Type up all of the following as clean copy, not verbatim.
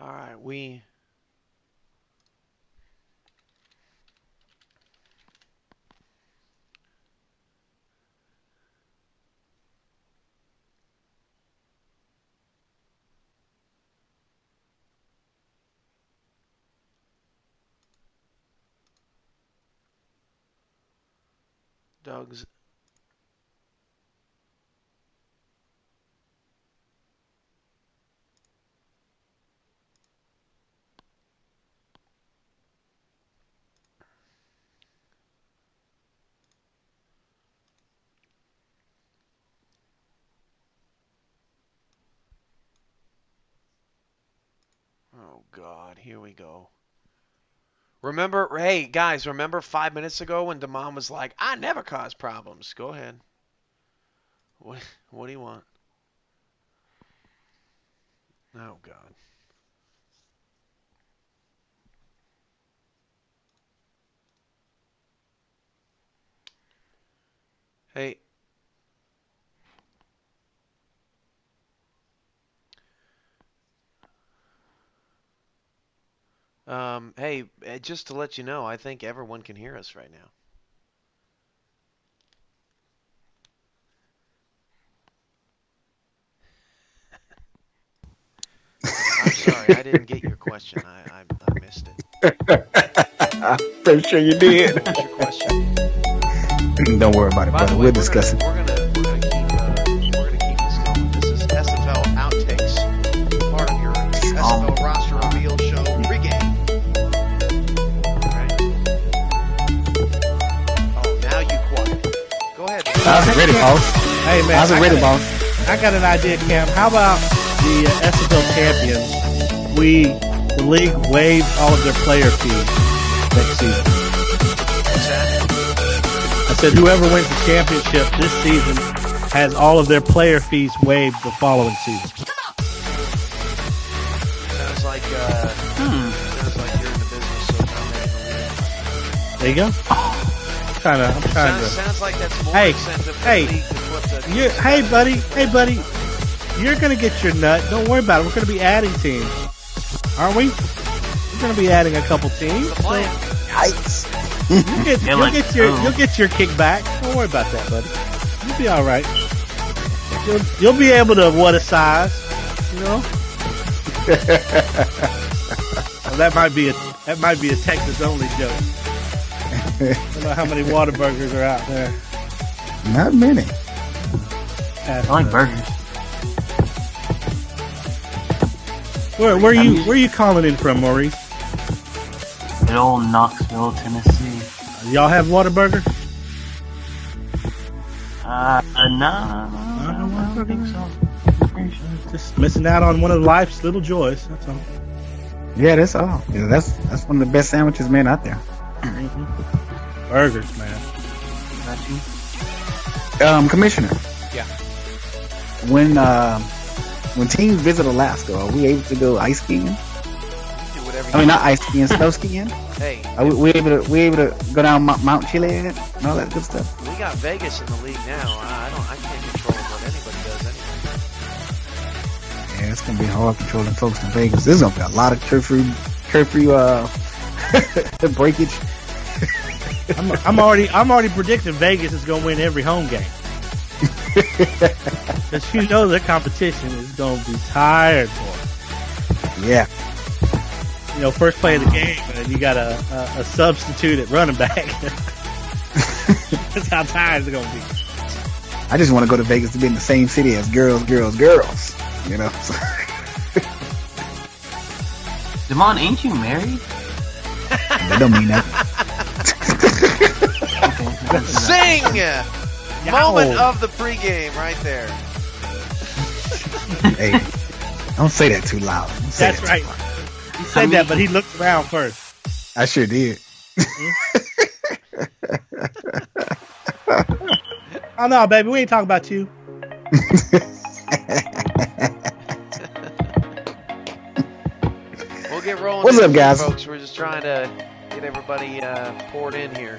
All right, we. Doug's. Oh, God, here we go. Remember, hey, guys, remember 5 minutes ago when Damon was like, I never cause problems? Go ahead. What do you want? Oh, God. Hey. Hey, just to let you know, I think everyone can hear us right now. I'm sorry, I didn't get your question. I missed it. I'm pretty sure you did. What was your question? Don't worry about it, brother. We'll discuss it. We're gonna keep this going. This is SFL Outtakes, part of your SFL roster reveal show pregame. Okay. Oh, now you quiet. Go ahead. I was ready, boss. Hey man, I was ready, boss. I got an idea, Cam. How about the SFL champions? The league waive all of their player fees next season. What's that? I said whoever wins the championship this season has all of their player fees waived the following season. Sounds like sounds like you're in the business of dominating the league. There you go. I'm trying to. Sounds like that's more Hey, incentive for hey, the league to put the. Hey, buddy. You're gonna get your nut. Don't worry about it. We're gonna be adding teams, aren't we? We're gonna be adding a couple teams. The plan. Yikes. You'll get your kickback. Don't worry about that, buddy. You'll be all right. You'll be able to what a size, you know. Well, that might be a Texas only joke. I don't know how many Whataburgers are out there. Not many. I like burgers. Where you calling in from, Maurice? Good old Knoxville, Tennessee. Y'all have Whataburger? No, I don't think so. Pretty sure. Just missing out on one of life's little joys. That's all. Yeah, that's all. Yeah, that's one of the best sandwiches made out there. Mm-hmm. Burgers, man. Commissioner. Yeah. When teams visit Alaska, are we able to go ice skiing? Do whatever you I mean, not ice skiing, snow skiing. Hey, Are we able to go down Mount Chile and all that good stuff? we got Vegas in the league now. I can't control what anybody does anyway. Yeah, it's gonna be hard controlling folks in Vegas. There's gonna be a lot of curfew breakage. I'm already predicting Vegas is gonna win every home game. Because you know their competition is gonna be tired for it. Yeah. You know, first play of the game, and you got a substitute at running back. That's how tired it's gonna be. I just want to go to Vegas to be in the same city as girls. You know. Damon, ain't you married? That don't mean that. Sing! Moment of the pregame right there. Hey, don't say that too loud. That's right. He said that, but he looked around first. I sure did. Oh no, baby, we ain't talking about you. We'll get rolling. What's up, guys? Folks, we're just trying to get everybody poured in here.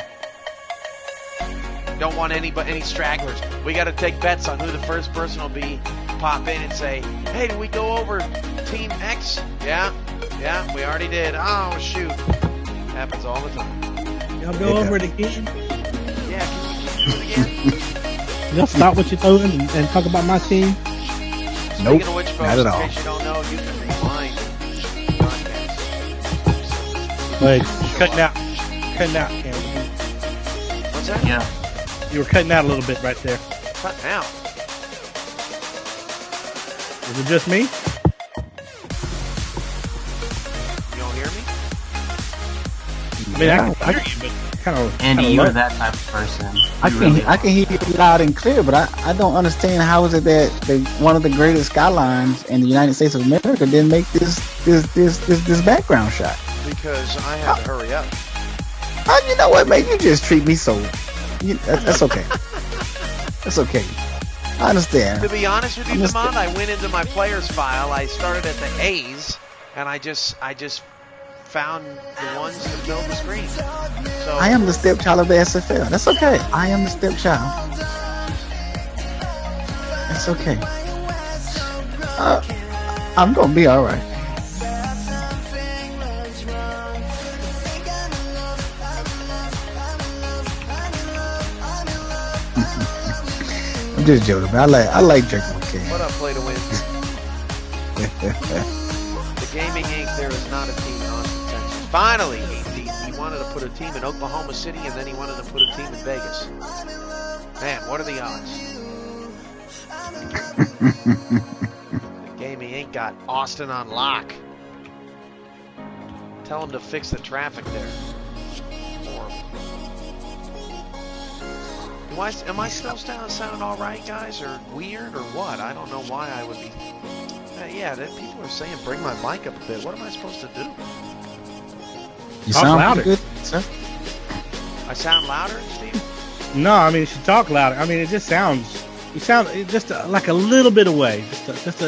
Don't want any stragglers. We got to take bets on who the first person will be. Pop in and say, "Hey, did we go over Team X?" Yeah. Yeah, we already did. Oh, shoot. Happens all the time. Y'all go over it again. Yeah, can you do it again? Y'all stop what you're doing and talk about my team. Nope, Speaking of which, folks, not at all. in case you don't know, you can rewind the broadcast. Wait, cutting out. Cutting out, Cameron. What's that? Yeah. You were cutting out a little bit right there. Cutting out. Is it just me? You don't hear me? I mean, I can hear you, but kind of. Andy, you're that type of person. I can hear you loud and clear, but I don't understand how is it that one of the greatest skylines in the United States of America didn't make this background shot. Because I had to hurry up. You know what, man? You just treat me so. That's okay. That's okay. I understand. To be honest with you, I'm just- Demond, I went into my players file. I started at the A's, and I just found the ones to fill the screen. So I am the stepchild of the SFL. That's okay. I am the stepchild. That's okay. I'm gonna be all right. I'm just joking, but I like jerking my can. What up, Play to Win? The Gaming Inc. There is not a team in Austin, Texas. Finally, he wanted to put a team in Oklahoma City, and then he wanted to put a team in Vegas. Man, what are the odds? The Gaming Inc. got Austin on lock. Tell him to fix the traffic there. Horrible. Am I still sounding all right, guys, or weird, or what? I don't know why I would be. Yeah, people are saying bring my mic up a bit. What am I supposed to do? You Talk sound louder. good, sir. I sound louder, Steve? No, I mean, you should talk louder. I mean, it just sounds. You sound just like a little bit away, just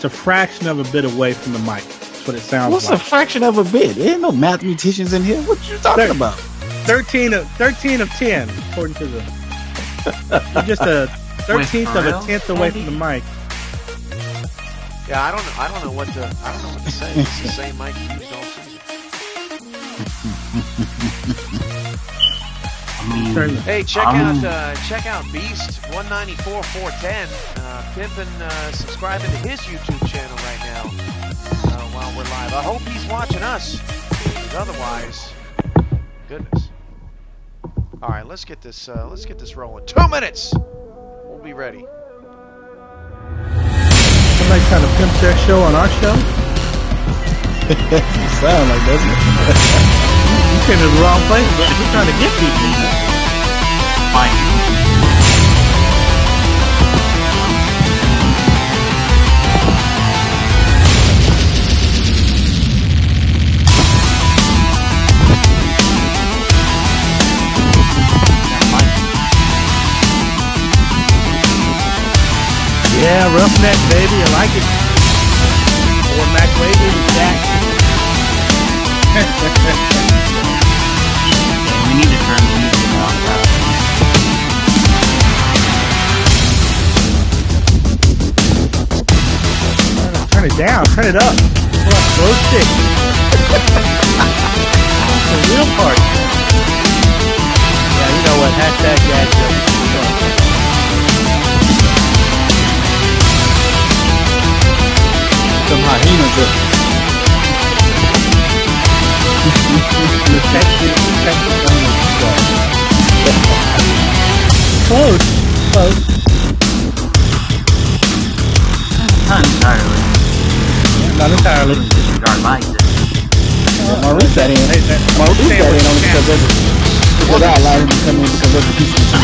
a fraction of a bit away from the mic. That's what it sounds What's like. a fraction of a bit? There ain't no mathematicians in here. What you talking about? 13 of 10, according to the. You're just a 13th of a tenth away from the mic. Yeah, I don't know what to say. It's the same mic you used all season. Hey, check out Beast 194 410 pimping, subscribing to his YouTube channel right now while we're live. I hope he's watching us. Because otherwise, goodness. All right, let's get this rolling. 2 minutes. We'll be ready. Somebody trying to pimp their show on our show? Sound like, doesn't it? You came to the wrong place, but we're trying to get people. Fine. Yeah, Roughneck, baby, I like it. Or Mac Wavy and Jack. We need to turn the music off. Turn it down, turn it up. Slow stick. The real party. Yeah, you know what? Hashtag dad joke. Some hyenas up. Close. Not entirely. Not entirely. Disregard my existence. Maurice that in. Maurice that in only because I allowed him to come in because of the piece of shit.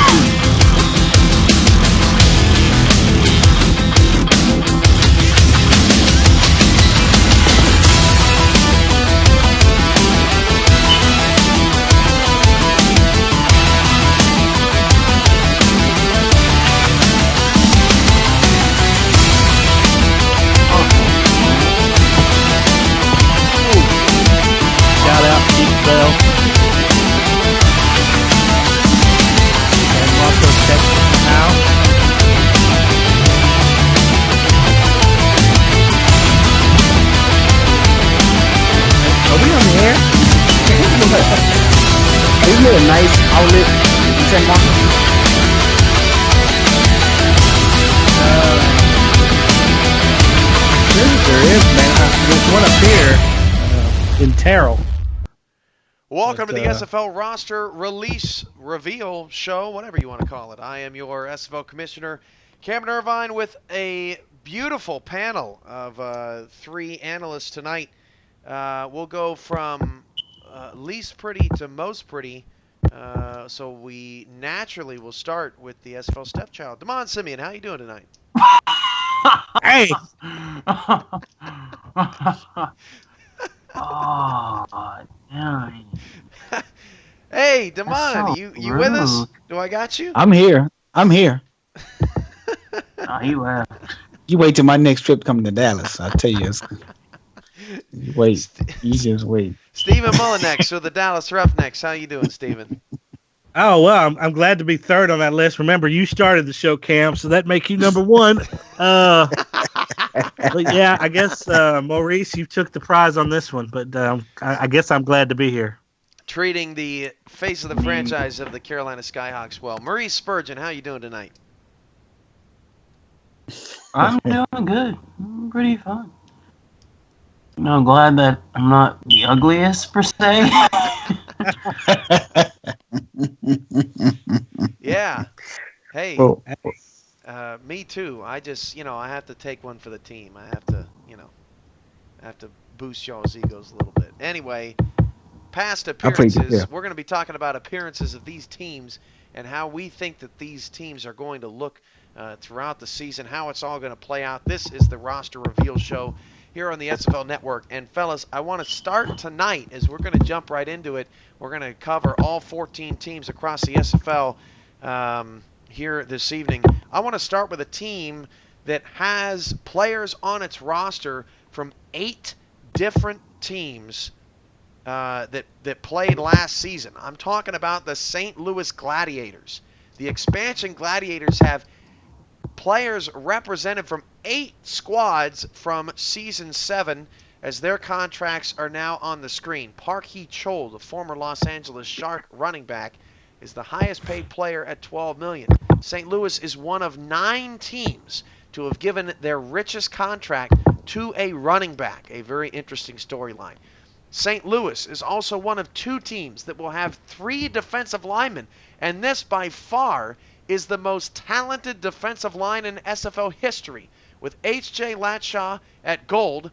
Shout out Keith Bell. And Marco here a nice outlet in San Marcos? There is, man. There's one up here in Terrell. Welcome to the SFL roster release reveal show, whatever you want to call it. I am your SFL commissioner, Cameron Irvine, with a beautiful panel of 3 analysts tonight. We'll go from least pretty to most pretty. So we naturally will start with the SFL stepchild. Damon Simeon, how you doing tonight? Hey! Oh, damn. Hey, Damon, So you with us? Do I got you? I'm here. Oh, he left. You wait till my next trip coming to Dallas. I'll tell you. You wait. You just wait. Stephen Mullinex with the Dallas Roughnecks. How you doing, Stephen? Oh, well, I'm glad to be third on that list. Remember, you started the show, Cam, so that makes you number 1. But yeah, I guess, Maurice, you took the prize on this one, but I guess I'm glad to be here. Treating the face of the franchise of the Carolina Skyhawks well. Maurice Spurgeon, how you doing tonight? I'm doing good. I'm pretty fun. I'm glad that I'm not the ugliest, per se. Yeah. Hey, Well, me too. I just, I have to take one for the team. I have to boost y'all's egos a little bit. Anyway, past appearances. Yeah. We're going to be talking about appearances of these teams and how we think that these teams are going to look throughout the season, how it's all going to play out. This is the roster reveal show here on the SFL Network. And, fellas, I want to start tonight as we're going to jump right into it. We're going to cover all 14 teams across the SFL here this evening. I want to start with a team that has players on its roster from 8 different teams that played last season. I'm talking about the St. Louis Gladiators. The expansion Gladiators have players represented from 8 squads from Season 7, as their contracts are now on the screen. Park Hee-Chol, the former Los Angeles Shark running back, is the highest paid player at $12 million. St. Louis is one of 9 teams to have given their richest contract to a running back, a very interesting storyline. St. Louis is also one of 2 teams that will have 3 defensive linemen, and this by far is the most talented defensive line in SFL history, with H.J. Latshaw at gold,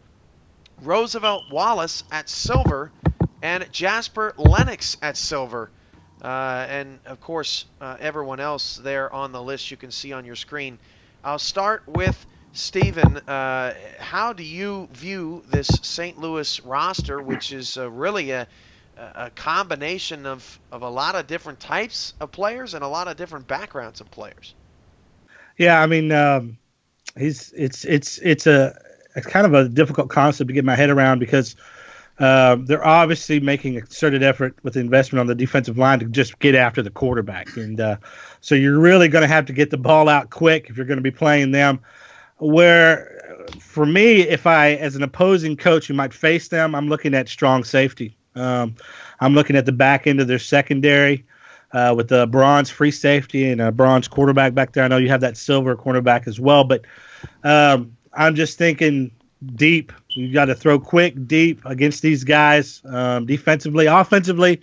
Roosevelt Wallace at silver, and Jasper Lennox at silver. And, of course, everyone else there on the list you can see on your screen. I'll start with Stephen. How do you view this St. Louis roster, which is really a combination of a lot of different types of players and a lot of different backgrounds of players? Yeah, I mean, it's kind of a difficult concept to get my head around because they're obviously making a concerted effort with the investment on the defensive line to just get after the quarterback. And so you're really going to have to get the ball out quick if you're going to be playing them. Where, for me, if I, as an opposing coach who might face them, I'm looking at strong safety. I'm looking at the back end of their secondary with the bronze free safety and a bronze quarterback back there. I know you have that silver cornerback as well, but I'm just thinking deep. You got to throw quick, deep against these guys defensively. Offensively,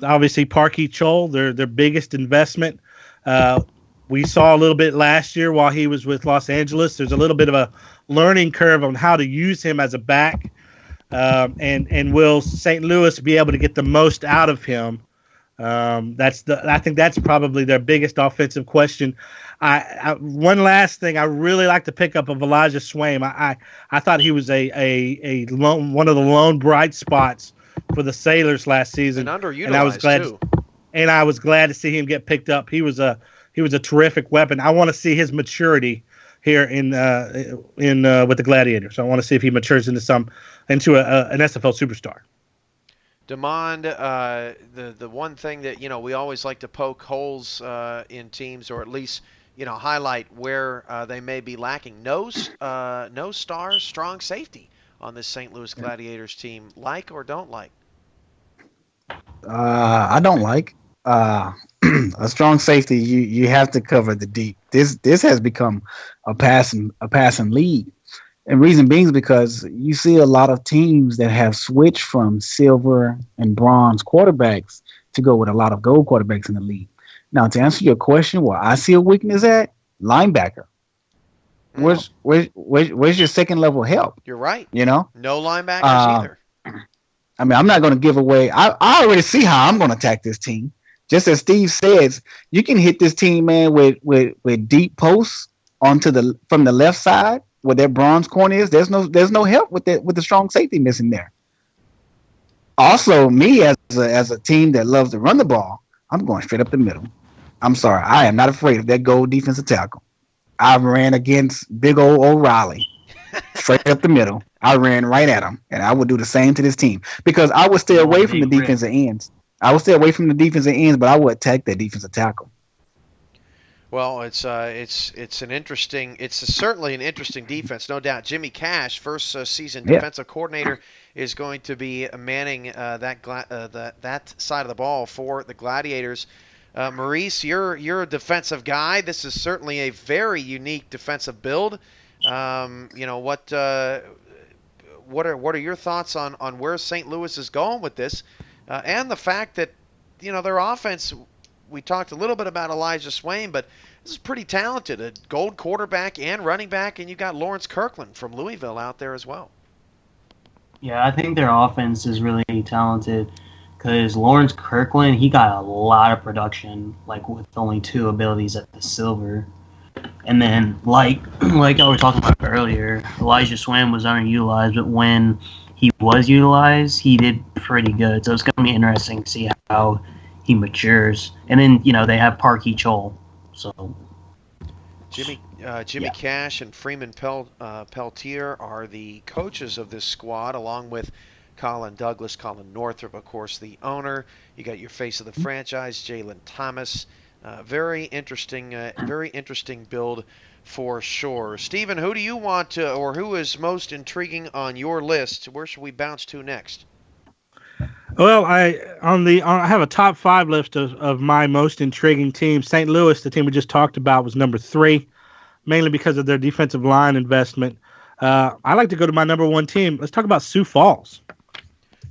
obviously, Park Hee-Chol, their biggest investment. We saw a little bit last year while he was with Los Angeles. There's a little bit of a learning curve on how to use him as a back. And will St. Louis be able to get the most out of him? I think that's probably their biggest offensive question. One last thing, I really like to pick up of Elijah Swaim. I thought he was one of the lone bright spots for the Sailors last season, and underutilized and I was glad too. And I was glad to see him get picked up. He was a terrific weapon. I want to see his maturity here in with the Gladiators. I want to see if he matures into an SFL superstar. Demond, the one thing that we always like to poke holes in teams, or at least highlight where they may be lacking. No stars, strong safety on this St. Louis Gladiators team. Like or don't like? I don't like a strong safety. You have to cover the deep. This has become a passing league, and reason being is because you see a lot of teams that have switched from silver and bronze quarterbacks to go with a lot of gold quarterbacks in the league. Now, to answer your question, where I see a weakness at linebacker. Mm, Where's your second level help? you're right. You know, No linebackers uh, either. I mean, I'm not going to give away. I already see how I'm going to attack this team. Just as Steve says, you can hit this team, man, with deep posts onto the from the left side where their bronze corner is. There's no help with the strong safety missing there. Also, me as a team that loves to run the ball, I'm going straight up the middle. I'm sorry, I am not afraid of that goal defensive tackle. I ran against big old O'Reilly straight up the middle. I ran right at him, and I would do the same to this team because I would stay You want away a from the big rip. defensive ends. I would stay away from the defensive ends, but I would attack that defensive tackle. Well, it's certainly an interesting defense, no doubt. Jimmy Cash, first season Yeah. defensive coordinator, is going to be manning that side of the ball for the Gladiators. Maurice, you're a defensive guy. This is certainly a very unique defensive build. What are your thoughts on where St. Louis is going with this, and the fact that their offense. We talked a little bit about Elijah Swain, but this is pretty talented. A gold quarterback and running back, and you got Lawrence Kirkland from Louisville out there as well. Yeah, I think their offense is really talented because Lawrence Kirkland, he got a lot of production, like with only two abilities at the silver. And then, like I was talking about earlier, Elijah Swain was underutilized, but when he was utilized, he did pretty good. So it's going to be interesting to see how he matures. And then, they have Parkey Chol. So, Jimmy yeah. Cash and Freeman Peltier are the coaches of this squad, along with Colin Douglas, Colin Northrup, of course, the owner. You got your face of the franchise, Jalen Thomas. Very interesting build for sure. Stephen, who do you want to, or who is most intriguing on your list? Where should we bounce to next? Well, I have a top 5 list of my most intriguing teams. St. Louis, the team we just talked about, was number 3, mainly because of their defensive line investment. I like to go to my number 1 team. Let's talk about Sioux Falls.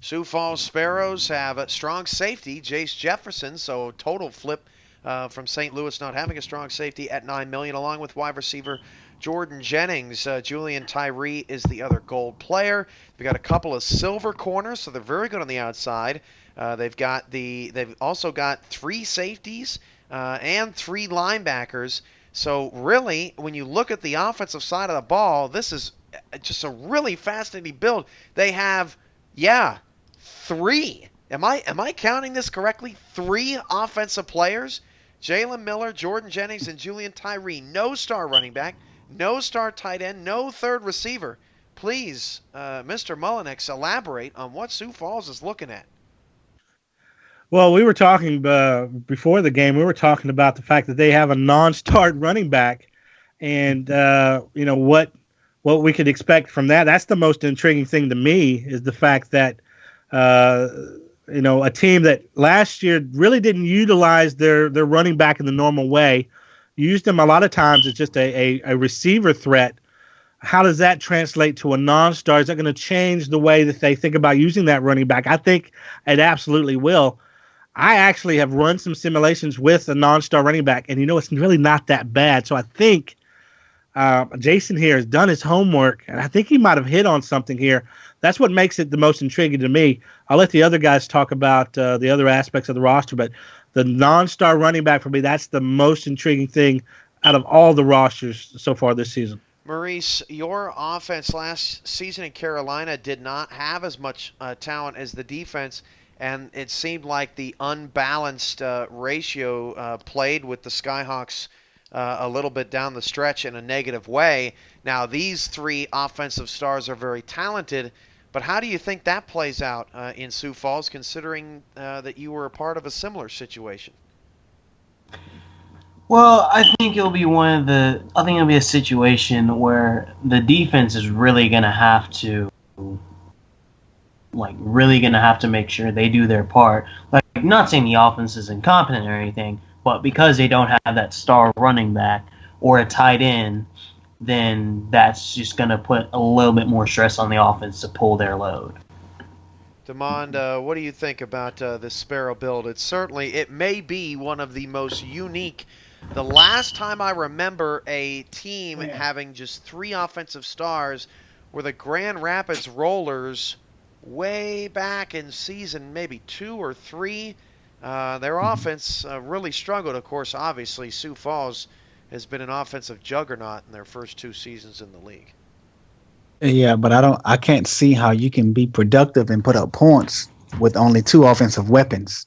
Sioux Falls Sparrows have a strong safety, Jace Jefferson, so total flip from St. Louis not having a strong safety at $9 million, along with wide receiver Jordan Jennings. Julian Tyree is the other gold player. They've got a couple of silver corners, so they're very good on the outside. They've also got 3 safeties and 3 linebackers. So really, when you look at the offensive side of the ball, this is just a really fascinating build. They have, 3. Am I counting this correctly? 3 offensive players. Jalen Miller, Jordan Jennings, and Julian Tyree. No star running back, no star tight end, no third receiver. Please, Mr. Mullinex, elaborate on what Sioux Falls is looking at. Well, we were talking before the game. We were talking about the fact that they have a non-start running back, and what we could expect from that. That's the most intriguing thing to me is the fact that a team that last year really didn't utilize their running back in the normal way, used them a lot of times as just a receiver threat. How does that translate to a non-star? Is that going to change the way that they think about using that running back? I think it absolutely will. I actually have run some simulations with a non-star running back, and it's really not that bad. So I think Jason here has done his homework, and I think he might have hit on something here. That's what makes it the most intriguing to me. I'll let the other guys talk about the other aspects of the roster, but the non-star running back for me, that's the most intriguing thing out of all the rosters so far this season. Maurice, your offense last season in Carolina did not have as much talent as the defense, and it seemed like the unbalanced ratio played with the Skyhawks a little bit down the stretch in a negative way. Now, these 3 offensive stars are very talented, but how do you think that plays out in Sioux Falls, considering that you were a part of a similar situation? Well, I think it'll be a situation where the defense is really going to have to like really gonna have to make sure they do their part. Like, not saying the offense is incompetent or anything, but because they don't have that star running back or a tight end, then that's just gonna put a little bit more stress on the offense to pull their load. Demond, what do you think about this Sparrow build? It may be one of the most unique. The last time I remember a team having just 3 offensive stars were the Grand Rapids Rollers way back in season maybe 2 or 3. Their offense really struggled. Of course, obviously, Sioux Falls has been an offensive juggernaut in their first 2 seasons in the league. Yeah, but I can't see how you can be productive and put up points with only 2 offensive weapons.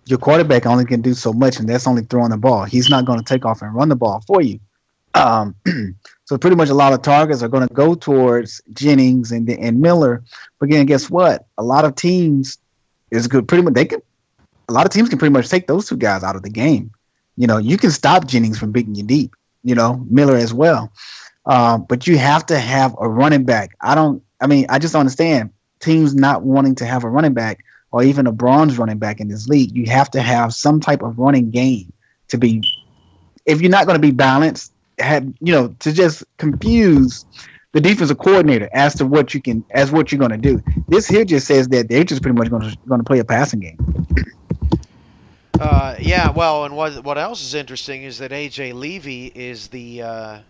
Your quarterback only can do so much, and that's only throwing the ball. He's not going to take off and run the ball for you. So pretty much a lot of targets are going to go towards Jennings and Miller. But again, guess what? A lot of teams is good. A lot of teams can pretty much take those 2 guys out of the game. You can stop Jennings from beating you deep. Miller as well. But you have to have a running back. I just don't understand teams not wanting to have a running back or even a bronze running back in this league. You have to have some type of running game to be, if you're not going to be balanced, to just confuse the defensive coordinator as to what you're going to do. This here just says that they're just pretty much going to play a passing game. Yeah, well, and what else is interesting is that A.J. Levy is the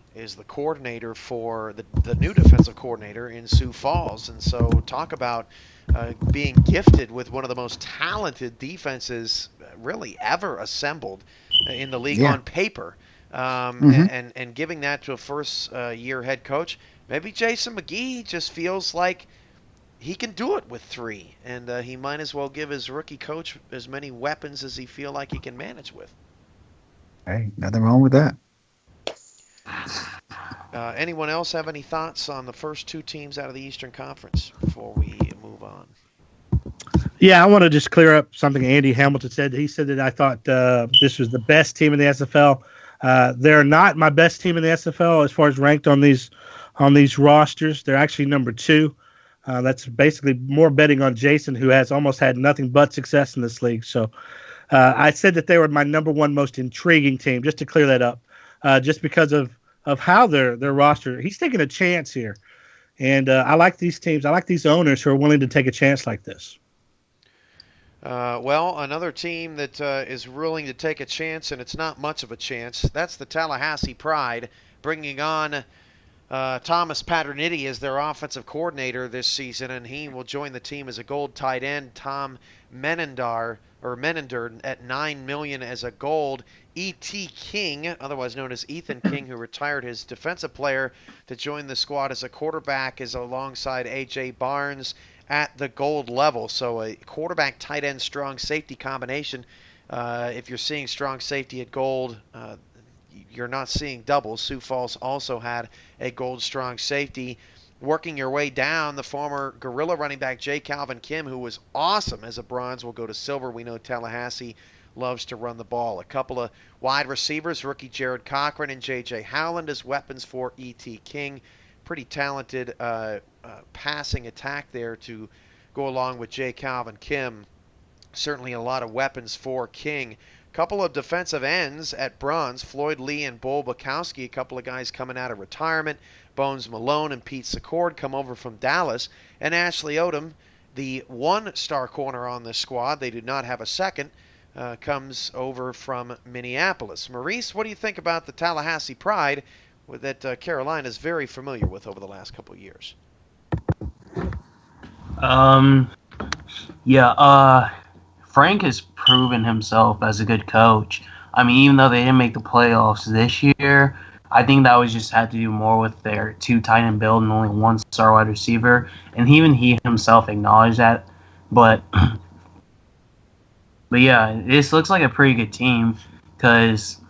coordinator for the new defensive coordinator in Sioux Falls, and so talk about being gifted with one of the most talented defenses really ever assembled in the league on paper, and giving that to a first-year head coach. Maybe Jason McGee just feels like he can do it with 3, and he might as well give his rookie coach as many weapons as he feel like he can manage with. Hey, nothing wrong with that. Anyone else have any thoughts on the first 2 teams out of the Eastern Conference before we move on? Yeah, I want to just clear up something Andy Hamilton said. He said that I thought this was the best team in the SFL. They're not my best team in the SFL as far as ranked on these rosters. They're actually number 2. That's basically more betting on Jason, who has almost had nothing but success in this league. So I said that they were my number 1 most intriguing team, just to clear that up, just because of how their roster. He's taking a chance here. And I like these teams. I like these owners who are willing to take a chance like this. Well, another team that is willing to take a chance, and it's not much of a chance, that's the Tallahassee Pride, bringing on Thomas Paterniti as their offensive coordinator this season, and he will join the team as a gold tight end. Tom Menender at $9 million as a gold. E.T. King, otherwise known as Ethan King, who retired, his defensive player to join the squad as a quarterback, is alongside A.J. Barnes at the gold level. So a quarterback, tight end, strong safety combination. If you're seeing strong safety at gold, you're not seeing doubles. Sioux Falls also had a gold strong safety. Working your way down, the former Gorilla running back J. Calvin Kim, who was awesome as a bronze, will go to silver. We know Tallahassee loves to run the ball. A couple of wide receivers, rookie Jared Cochran and J.J. Howland as weapons for E.T. King. Pretty talented passing attack there to go along with J. Calvin Kim. Certainly a lot of weapons for King. Couple of defensive ends at bronze, Floyd Lee and Bo Bukowski, a couple of guys coming out of retirement. Bones Malone and Pete Secord come over from Dallas. And Ashley Odom, the 1-star corner on this squad, they did not have a second, comes over from Minneapolis. Maurice, what do you think about the Tallahassee Pride that Carolina is very familiar with over the last couple of years? Frank has proven himself as a good coach. I mean, even though they didn't make the playoffs this year, I think that was just had to do more with their 2 tight end build and only 1-star wide receiver. And even he himself acknowledged that. But yeah, this looks like a pretty good team because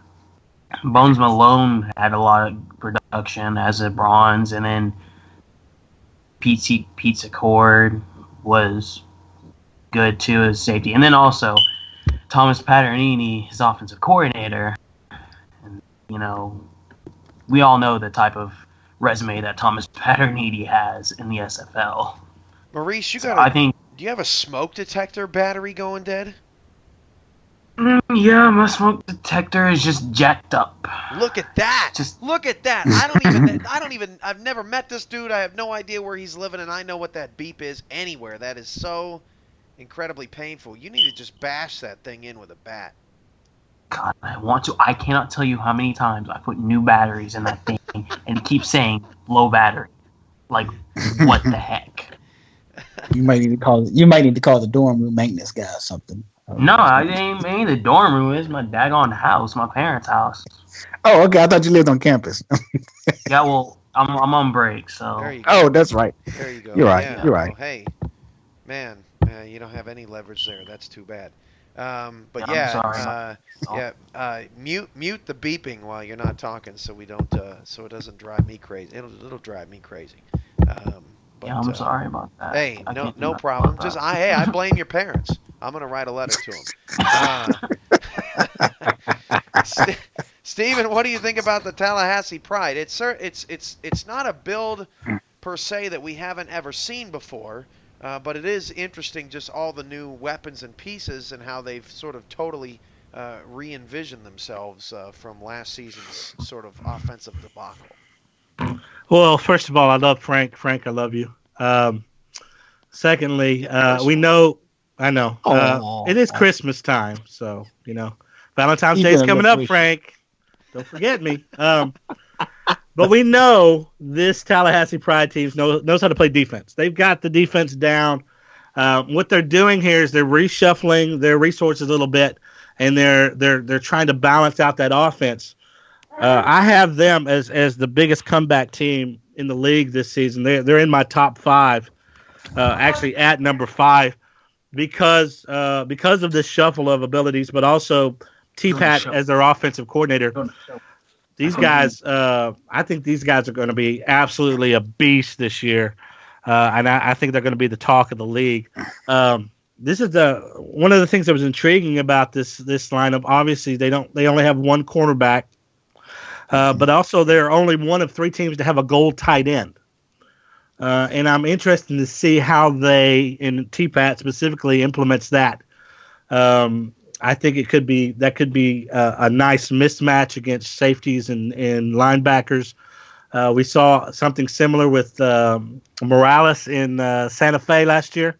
Bones Malone had a lot of production as a bronze, and then Pete Secord was good too as safety. And then also Thomas Paternini, his offensive coordinator. And, we all know the type of resume that Thomas Paternini has in the SFL. Maurice, So I think, do you have a smoke detector battery going dead? yeah, my smoke detector is just jacked up. Look at that! Just Look at that! I've never met this dude. I have no idea where he's living, and I know what that beep is anywhere. That is so incredibly painful. You need to just bash that thing in with a bat. God, I want to. I cannot tell you how many times I put new batteries in that thing and keep saying low battery. Like, what the heck? You might need to call the dorm room maintenance guy or something. No, I ain't the dorm room. It's my daggone house, my parents' house. Oh, okay. I thought you lived on campus. Yeah, well, I'm on break, so. There you go. Oh, that's right. There you go. You're right. Yeah. You're right. Well, hey, man, you don't have any leverage there. That's too bad. But I'm sorry. Mute the beeping while you're not talking, so we don't, so it doesn't drive me crazy. It'll drive me crazy. But, I'm sorry about that. Hey, I can't do no nothing problem. about Just that. I blame your parents. I'm gonna write a letter to them. Steven, what do you think about the Tallahassee Pride? It's not a build per se that we haven't ever seen before, but it is interesting just all the new weapons and pieces and how they've sort of totally re-envisioned themselves from last season's sort of offensive debacle. Well, first of all, I love Frank. Frank, I love you. Secondly, we know. I know. It is Christmas time, so, Valentine's Day is coming up, Frank. Don't forget me. But we know this Tallahassee Pride team knows how to play defense. They've got the defense down. What they're doing here is they're reshuffling their resources a little bit, and they're trying to balance out that offense. I have them as the biggest comeback team in the league this season. They're in my top 5, actually at number 5. Because of this shuffle of abilities, but also T-Pat as their offensive coordinator. These guys, I think these guys are going to be absolutely a beast this year, and I think they're going to be the talk of the league. This is one of the things that was intriguing about this lineup. Obviously, they only have one cornerback, but also they're only one of 3 teams to have a gold tight end. And I'm interested to see how they, in T-Pat specifically, implements that. I think that could be a nice mismatch against safeties and linebackers. We saw something similar with Morales in Santa Fe last year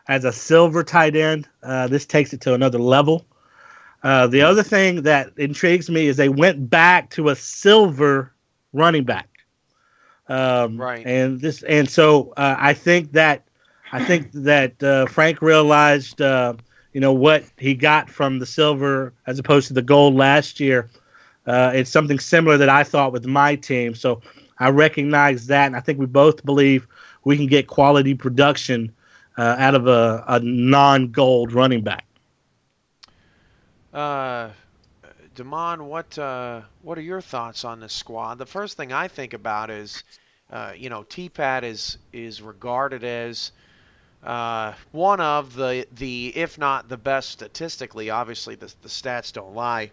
as a silver tight end. This takes it to another level. The other thing that intrigues me is they went back to a silver running back. Right. And so I think that Frank realized what he got from the silver as opposed to the gold last year. It's something similar that I thought with my team. So I recognize that, and I think we both believe we can get quality production out of a non-gold running back. Damon, what are your thoughts on this squad? The first thing I think about is, T-Pat is regarded as one of the if not the best statistically. Obviously, the stats don't lie.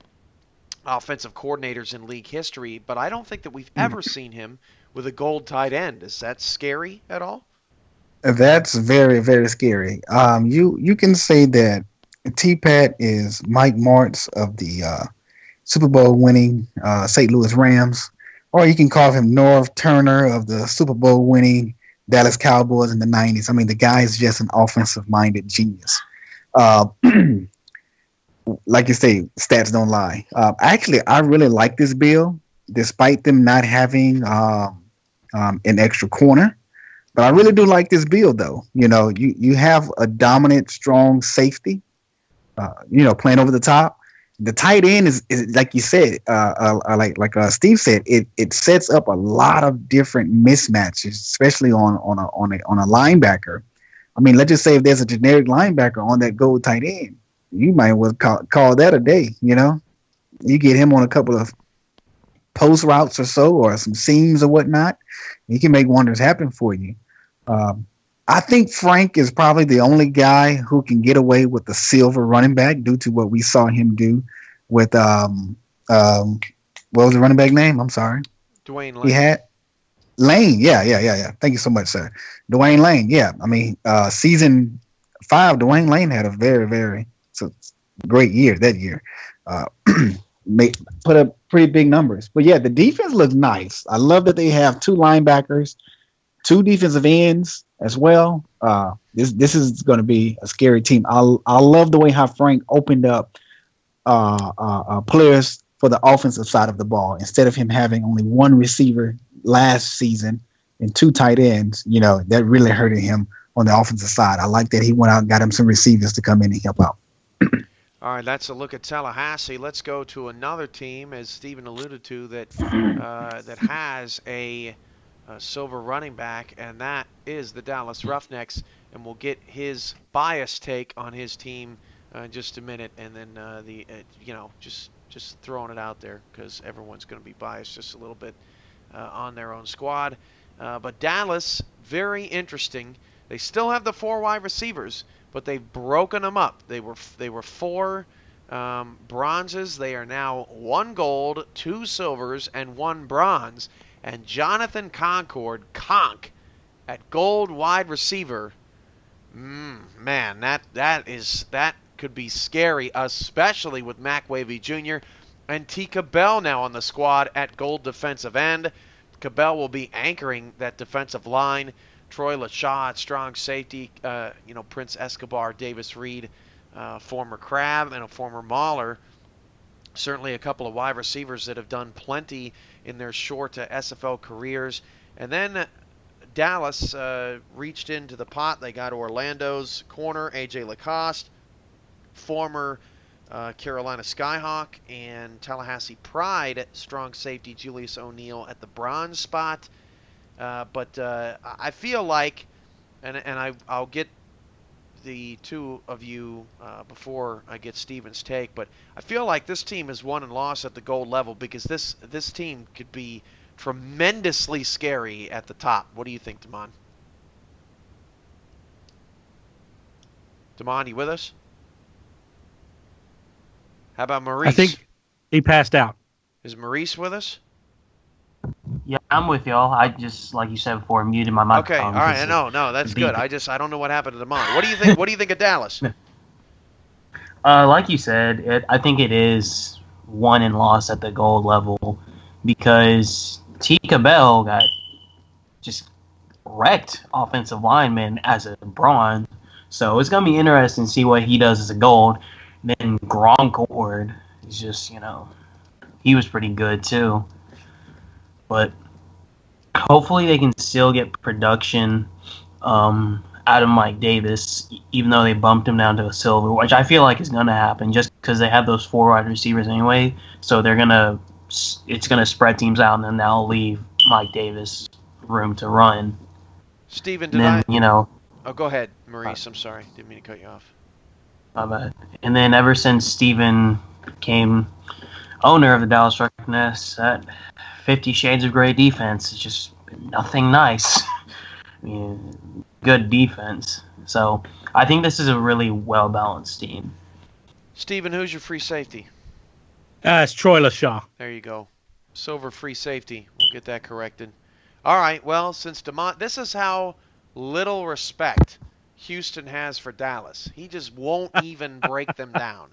Offensive coordinators in league history, but I don't think that we've ever seen him with a gold tight end. Is that scary at all? That's very, very scary. You can say that T-Pat is Mike Martz of the Super Bowl winning St. Louis Rams, or you can call him Norv Turner of the Super Bowl winning Dallas Cowboys in the 90s. I mean, the guy is just an offensive-minded genius. Like you say, stats don't lie. Actually, I really like this bill, despite them not having an extra corner. But I really do like this bill, though. You have a dominant, strong safety, playing over the top. The tight end is like you said, like Steve said, it sets up a lot of different mismatches, especially on a linebacker. I mean, let's just say if there's a generic linebacker on that gold tight end, you might well call that a day. You get him on a couple of post routes or so, or some seams or whatnot, he can make wonders happen for you. I think Frank is probably the only guy who can get away with the silver running back due to what we saw him do with what was the running back name? I'm sorry. Dwayne Lane. He had Lane, yeah. Thank you so much, sir. Dwayne Lane, yeah. I mean, season 5, Dwayne Lane had a very, very great year that year. Uh, put up pretty big numbers. But yeah, the defense looks nice. I love that they have 2 linebackers, 2 defensive ends as well. This is going to be a scary team. I love the way how Frank opened up players for the offensive side of the ball instead of him having only 1 receiver last season and 2 tight ends. You know, that really hurted him on the offensive side. I like that he went out and got him some receivers to come in and help out. All right, that's a look at Tallahassee. Let's go to another team, as Stephen alluded to, that has a silver running back, and that is the Dallas Roughnecks. And we'll get his biased take on his team in just a minute, and then just throwing it out there because everyone's going to be biased just a little bit on their own squad. But Dallas, very interesting. They still have the 4 wide receivers, but they've broken them up. They were 4 bronzes. They are now 1 gold, 2 silvers, and 1 bronze. And Jonathan Concord, Conk, at gold wide receiver. Man, that could be scary, especially with Mac Wavy Jr. and T. Cabell now on the squad at gold defensive end. Cabell will be anchoring that defensive line. Troy LaShaw at strong safety. Prince Escobar, Davis Reed, former Crab and a former Mauler. Certainly a couple of wide receivers that have done plenty in their short SFL careers. And then Dallas reached into the pot. They got Orlando's corner, A.J. Lacoste, former Carolina Skyhawk, and Tallahassee Pride strong safety Julius O'Neill at the bronze spot. But I feel like, and I'll get the 2 of you before I get Steven's take, but I feel like this team has won and lost at the gold level because this team could be tremendously scary at the top. What do you think, Damon? Damon, you with us? How about Maurice? I think he passed out. Is Maurice with us? Yeah, I'm with y'all. I just, like you said before, muted my microphone. Okay, all right. No, that's good. I don't know what happened to Damon. What do you think? What do you think of Dallas? Like you said, I think it is won and lost at the gold level because T. Cabell got just wrecked offensive lineman as a bronze. So it's going to be interesting to see what he does as a gold. And then Concord is just, he was pretty good too. But hopefully they can still get production out of Mike Davis, even though they bumped him down to a silver, which I feel like is going to happen just because they have those 4 wide receivers anyway. So it's going to spread teams out, and then that'll leave Mike Davis room to run. Steven, Oh, go ahead, Maurice. I'm sorry. Didn't mean to cut you off. My bad. And then ever since Steven became owner of the Dallas Roughnecks, that 50 Shades of Grey defense is just nothing nice. I mean, good defense. So I think this is a really well-balanced team. Steven, who's your free safety? It's Troy LaShaw. There you go. Silver free safety. We'll get that corrected. All right, well, since this is how little respect Houston has for Dallas. He just won't even break them down.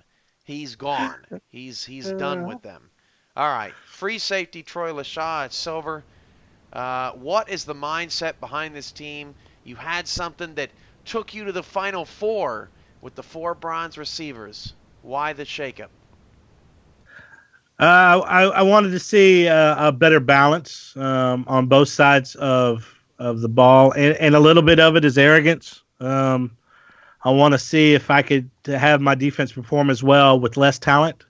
He's gone. He's done with them. All right, free safety Troy LaShaw at silver. What is the mindset behind this team? You had something that took you to the Final Four with the 4 bronze receivers. Why the shakeup? I wanted to see a better balance on both sides of the ball, and a little bit of it is arrogance. I want to see if I could have my defense perform as well with less talent.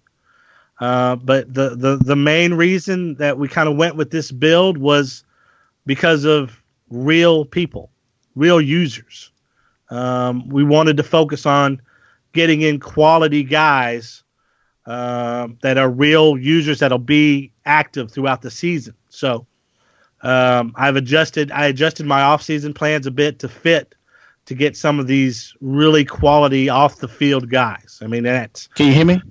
But the main reason that we kind of went with this build was because of real people, real users. We wanted to focus on getting in quality guys that are real users that'll be active throughout the season. So I adjusted my off-season plans a bit to get some of these really quality off-the-field guys. I mean, that's... Can you hear me?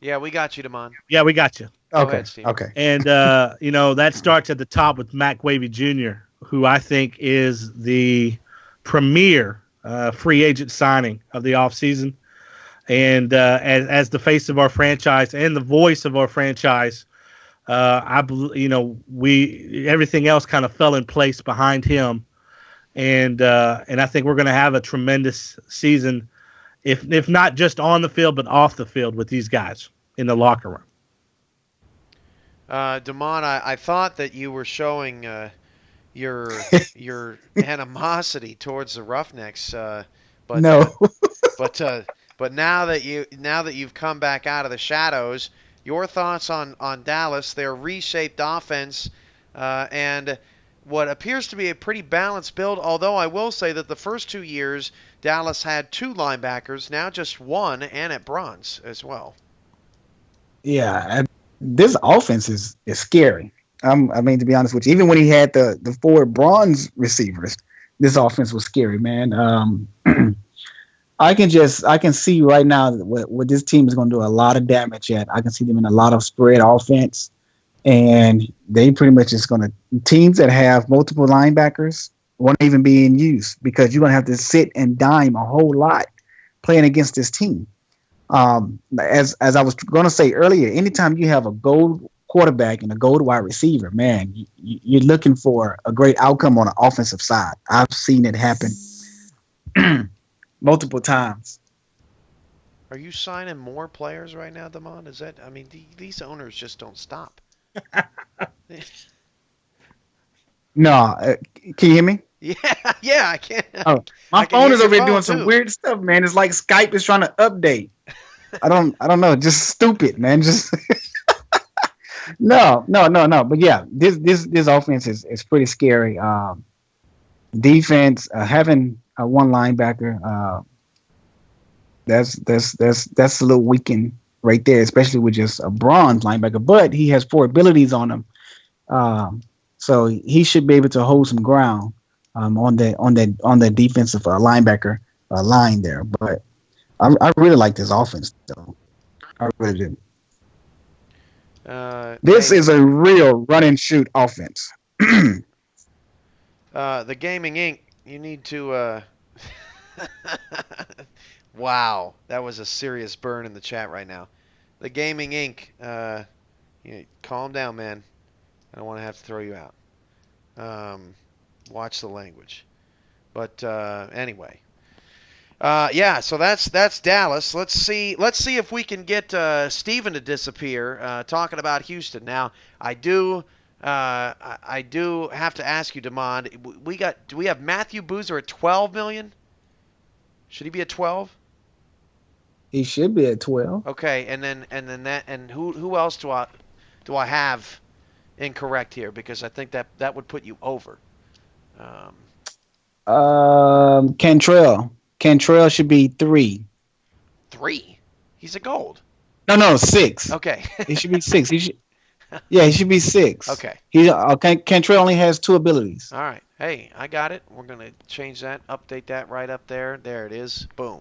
Yeah, we got you, Damon. Yeah, we got you. Go Okay. ahead, Steve. Okay. And, that starts at the top with Mac Wavy Jr., who I think is the premier free agent signing of the offseason. And as the face of our franchise and the voice of our franchise, everything else kind of fell in place behind him. And I think we're going to have a tremendous season, if not just on the field, but off the field with these guys in the locker room. Damon, I thought that you were showing your animosity towards the Roughnecks, but No. but now that you've come back out of the shadows, your thoughts on Dallas, their reshaped offense, and what appears to be a pretty balanced build. Although I will say that the first 2 years Dallas had 2 linebackers, now just 1, and at bronze as well. Yeah, this offense is scary. I mean, to be honest with you, even when he had the 4 bronze receivers, this offense was scary, man. I can see right now what this team is going to do a lot of damage at. I can see them in a lot of spread offense, and they pretty much is going to teams that have multiple linebackers won't even be in use because you're going to have to sit and dime a whole lot playing against this team. As I was going to say earlier, anytime you have a gold quarterback and a gold wide receiver, man, you're looking for a great outcome on the offensive side. I've seen it happen multiple times. Are you signing more players right now, Damon? Is that? I mean, these owners just don't stop. No, can you hear me? Yeah, I can. Oh, my phone is over here doing some weird stuff, man. It's like Skype is trying to update. I don't know. Just stupid, man. Just no. But yeah, this offense is pretty scary. Defense having one linebacker, that's a little weakened right there, especially with just a bronze linebacker. But he has 4 abilities on him, so he should be able to hold some ground on the defensive linebacker line there. But I really like this offense, though. I really do. This is a real run and shoot offense. The Gaming Inc. You need to. Wow, that was a serious burn in the chat right now. The Gaming Inc. Calm down, man. I don't want to have to throw you out. Watch the language. But anyway. Yeah, so that's Dallas. Let's see if we can get Steven to disappear. Talking about Houston now, I do have to ask you, Damon. Do we have Matthew Boozer at 12 million? Should he be at 12? He should be at 12. Okay, and who else do I have incorrect here? Because I think that would put you over. Cantrell should be 3. 3? He's a gold. No, 6. Okay. He should be 6. He should be 6. Okay. Cantrell only has 2 abilities. All right. Hey, I got it. We're going to change that, update that right up there. There it is. Boom.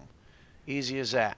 Easy as that.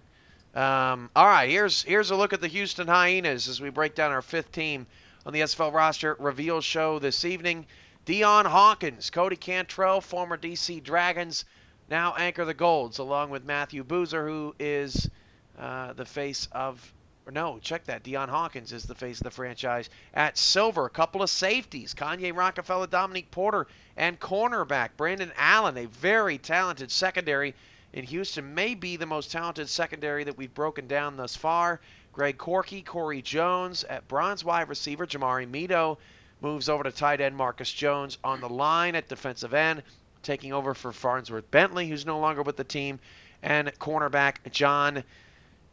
All right, here's a look at the Houston Hyenas as we break down our 5th team on the SFL roster reveal show this evening. Deion Hawkins, Cody Cantrell, former DC Dragons, now anchor the Golds, along with Matthew Boozer, who is the face of... No, check that. Deion Hawkins is the face of the franchise. At Silver, a couple of safeties. Kanye Rockefeller, Dominique Porter, and cornerback Brandon Allen, a very talented secondary in Houston. May be the most talented secondary that we've broken down thus far. Greg Corky, Corey Jones. At bronze wide receiver, Jamari Mito moves over to tight end Marcus Jones. On the line at defensive end, taking over for Farnsworth Bentley, who's no longer with the team. And cornerback John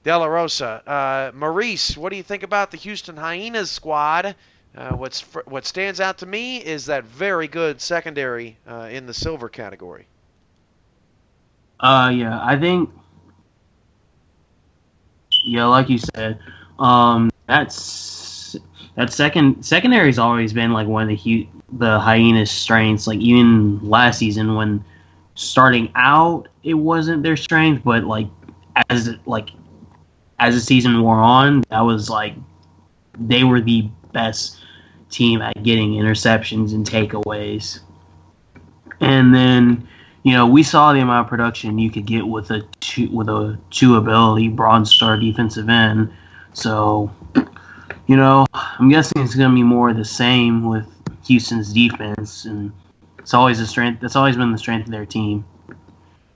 De La Rosa. Maurice, what do you think about the Houston Hyenas squad? What stands out to me is that very good secondary in the silver category. Yeah, I think, like you said, secondary's always been like one of the Hyenas' strengths. Like even last season, when starting out, it wasn't their strength, but as the season wore on, that was like they were the best team at getting interceptions and takeaways. And then, we saw the amount of production you could get with a two ability Bronze Star defensive end. So, I'm guessing it's going to be more of the same with Houston's defense, and it's always a strength. That's always been the strength of their team.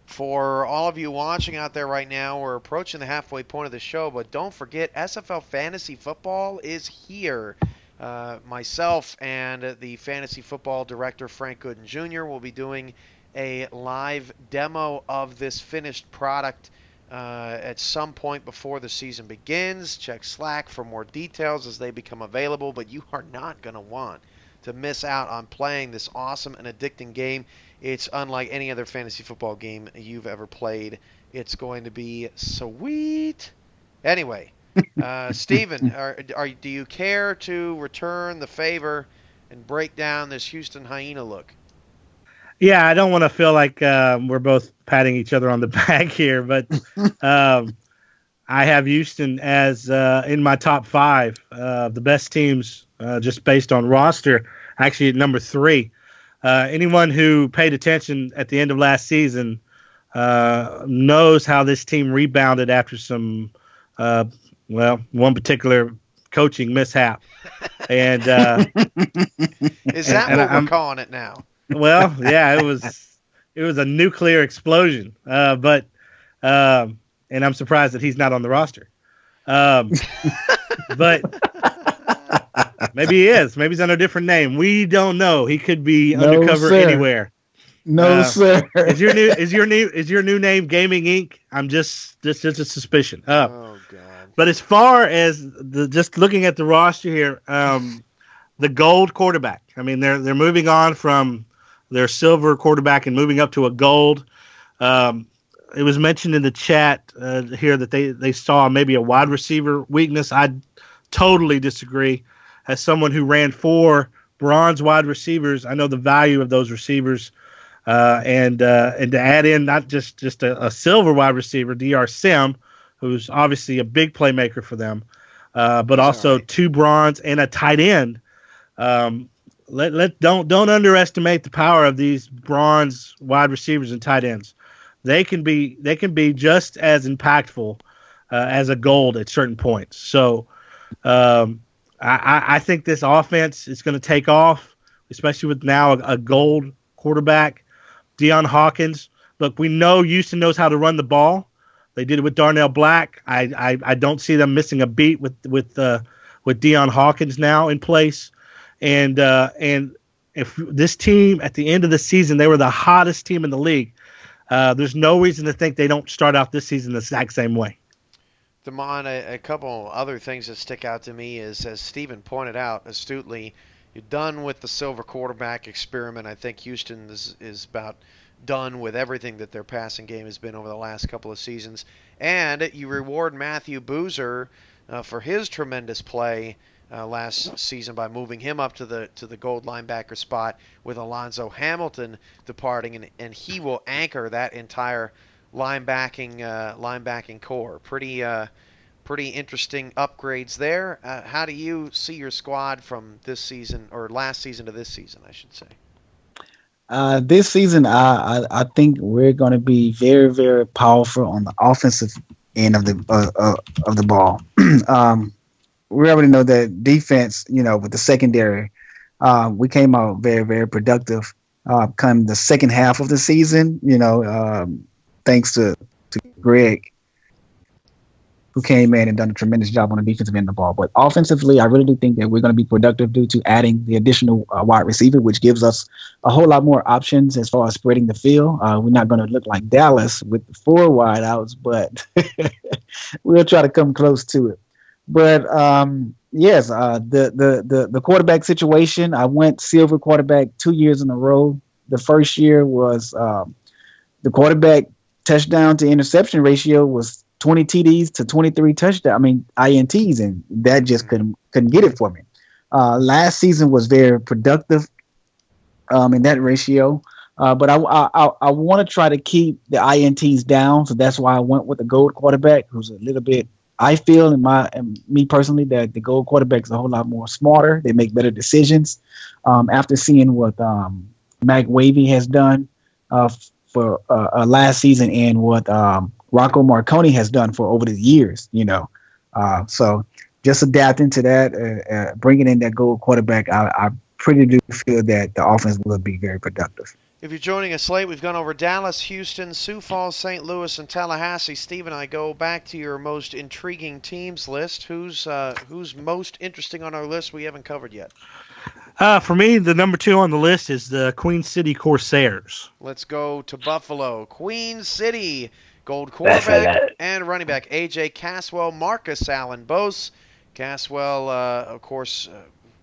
For all of you watching out there right now, we're approaching the halfway point of the show, but don't forget, SFL Fantasy Football is here. Myself and the Fantasy Football Director, Frank Gooden Jr., will be doing a live demo of this finished product at some point before the season begins. Check Slack for more details as they become available, but you are not going to want to miss out on playing this awesome and addicting game. It's unlike any other fantasy football game you've ever played. It's going to be sweet. Anyway, Steven, do you care to return the favor and break down this Houston Hyena look? Yeah, I don't want to feel like we're both patting each other on the back here, but I have Houston as in my top 5, the best teams just based on roster, actually at number 3. Anyone who paid attention at the end of last season knows how this team rebounded after some, one particular coaching mishap. And is that what we're calling it now? Well, yeah, it was a nuclear explosion. But and I'm surprised that he's not on the roster. But maybe he is. Maybe he's under a different name. We don't know. He could be undercover anywhere. No, sir. Is your new name Gaming Inc? I'm just a suspicion. Oh God. But as far as just looking at the roster here, the gold quarterback. I mean, they're moving on from their silver quarterback and moving up to a gold. It was mentioned in the chat here that they saw maybe a wide receiver weakness. I totally disagree. As someone who ran 4 bronze wide receivers, I know the value of those receivers. And to add in not just a silver wide receiver, Dr. Sim, who's obviously a big playmaker for them, but also 2 bronze and a tight end. Don't underestimate the power of these bronze wide receivers and tight ends. They can be just as impactful as a gold at certain points. So I think this offense is going to take off, especially with now a gold quarterback, Deion Hawkins. Look, we know Houston knows how to run the ball. They did it with Darnell Black. I don't see them missing a beat with Deion Hawkins now in place. And if this team at the end of the season, they were the hottest team in the league, there's no reason to think they don't start out this season the exact same way. Damon, a couple other things that stick out to me is, as Steven pointed out astutely, you're done with the silver quarterback experiment. I think Houston is about done with everything that their passing game has been over the last couple of seasons. And you reward Matthew Boozer for his tremendous play last season by moving him up to the gold linebacker spot with Alonzo Hamilton departing, and he will anchor that entire linebacking core. Pretty interesting upgrades there. How do you see your squad from this season, or last season to this season, I should say? This season, I think we're going to be very, very powerful on the offensive end of the ball. We already know that defense, with the secondary, we came out very, very productive. Come the second half of the season, thanks to Greg, who came in and done a tremendous job on the defensive end of the ball. But offensively, I really do think that we're going to be productive due to adding the additional wide receiver, which gives us a whole lot more options as far as spreading the field. We're not going to look like Dallas with 4 wideouts, but we'll try to come close to it. But yes, the quarterback situation, I went silver quarterback 2 years in a row. The first year was the quarterback touchdown to interception ratio was 20 TDs to 23 INTs, and that just couldn't get it for me. Last season was very productive in that ratio, but I want to try to keep the INTs down, so that's why I went with the gold quarterback, who's a little bit I feel me personally that the gold quarterback is a whole lot more smarter. They make better decisions. After seeing what Mac Wavy has done for last season and what Rocco Marconi has done for over the years, so just adapting to that, bringing in that gold quarterback, I pretty do feel that the offense will be very productive. If you're joining us late, we've gone over Dallas, Houston, Sioux Falls, St. Louis, and Tallahassee. Steve and I go back to your most intriguing teams list. Who's most interesting on our list we haven't covered yet? For me, the number 2 on the list is the Queen City Corsairs. Let's go to Buffalo. Queen City, gold quarterback and running back A.J. Caswell, Marcus Allen Bose. Caswell, of course,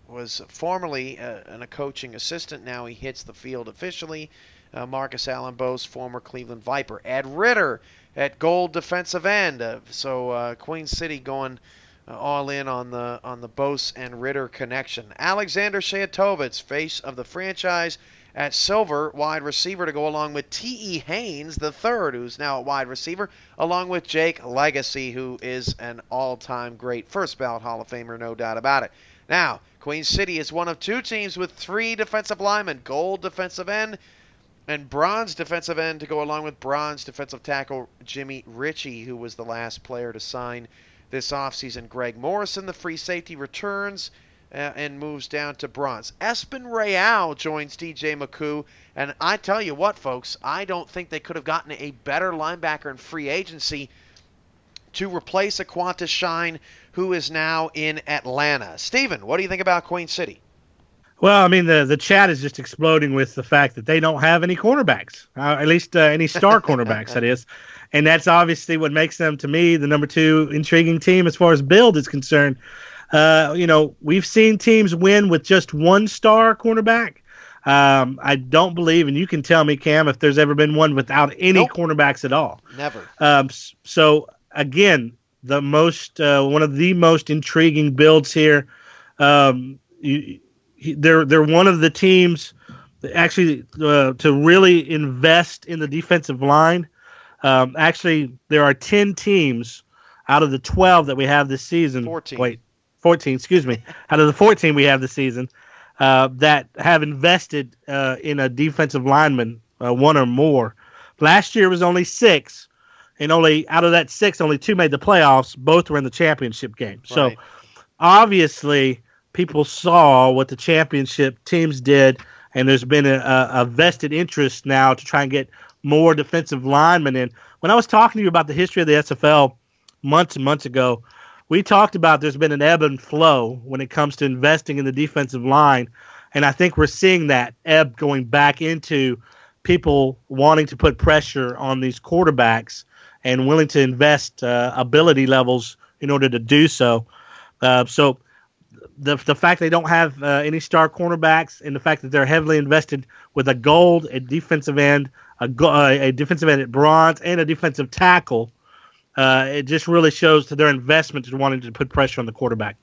was formerly a coaching assistant. Now he hits the field officially. Marcus Allen Bose, former Cleveland Viper. Ed Ritter at gold defensive end. So Queen City going all in on the Bose and Ritter connection. Alexander Shayatovitz, face of the franchise at silver, wide receiver to go along with T.E. Haynes III, who's now a wide receiver, along with Jake Legacy, who is an all-time great first ballot Hall of Famer, no doubt about it. Now, Queen City is one of 2 teams with 3 defensive linemen, gold defensive end and bronze defensive end to go along with bronze defensive tackle Jimmy Ritchie, who was the last player to sign this offseason. Greg Morrison, the free safety, returns and moves down to bronze. Espen Real joins DJ McCoo, and I tell you what, folks, I don't think they could have gotten a better linebacker in free agency to replace Aquanta Shine, who is now in Atlanta. Steven, what do you think about Queen City? Well, I mean, the chat is just exploding with the fact that they don't have any cornerbacks, at least any star cornerbacks, that is. And that's obviously what makes them, to me, the number 2 intriguing team as far as build is concerned. We've seen teams win with just 1 star cornerback. I don't believe, and you can tell me, Cam, if there's ever been one without any cornerbacks at all. Never. So, again, one of the most intriguing builds here. They're one of the teams actually to really invest in the defensive line. Actually, there are 10 teams out of the 12 that we have this season. 14, excuse me. Out of the 14 we have this season that have invested in a defensive lineman, 1 or more. Last year was only 6. And only out of that 6, only 2 made the playoffs. Both were in the championship game. Right. So, obviously, people saw what the championship teams did, and there's been a vested interest now to try and get more defensive linemen in. When I was talking to you about the history of the SFL months and months ago, we talked about there's been an ebb and flow when it comes to investing in the defensive line, and I think we're seeing that ebb going back into people wanting to put pressure on these quarterbacks and willing to invest ability levels in order to do so. So the fact they don't have any star cornerbacks and the fact that they're heavily invested with a gold at defensive end, a defensive end at bronze, and a defensive tackle, it just really shows to their investment in wanting to put pressure on the quarterback.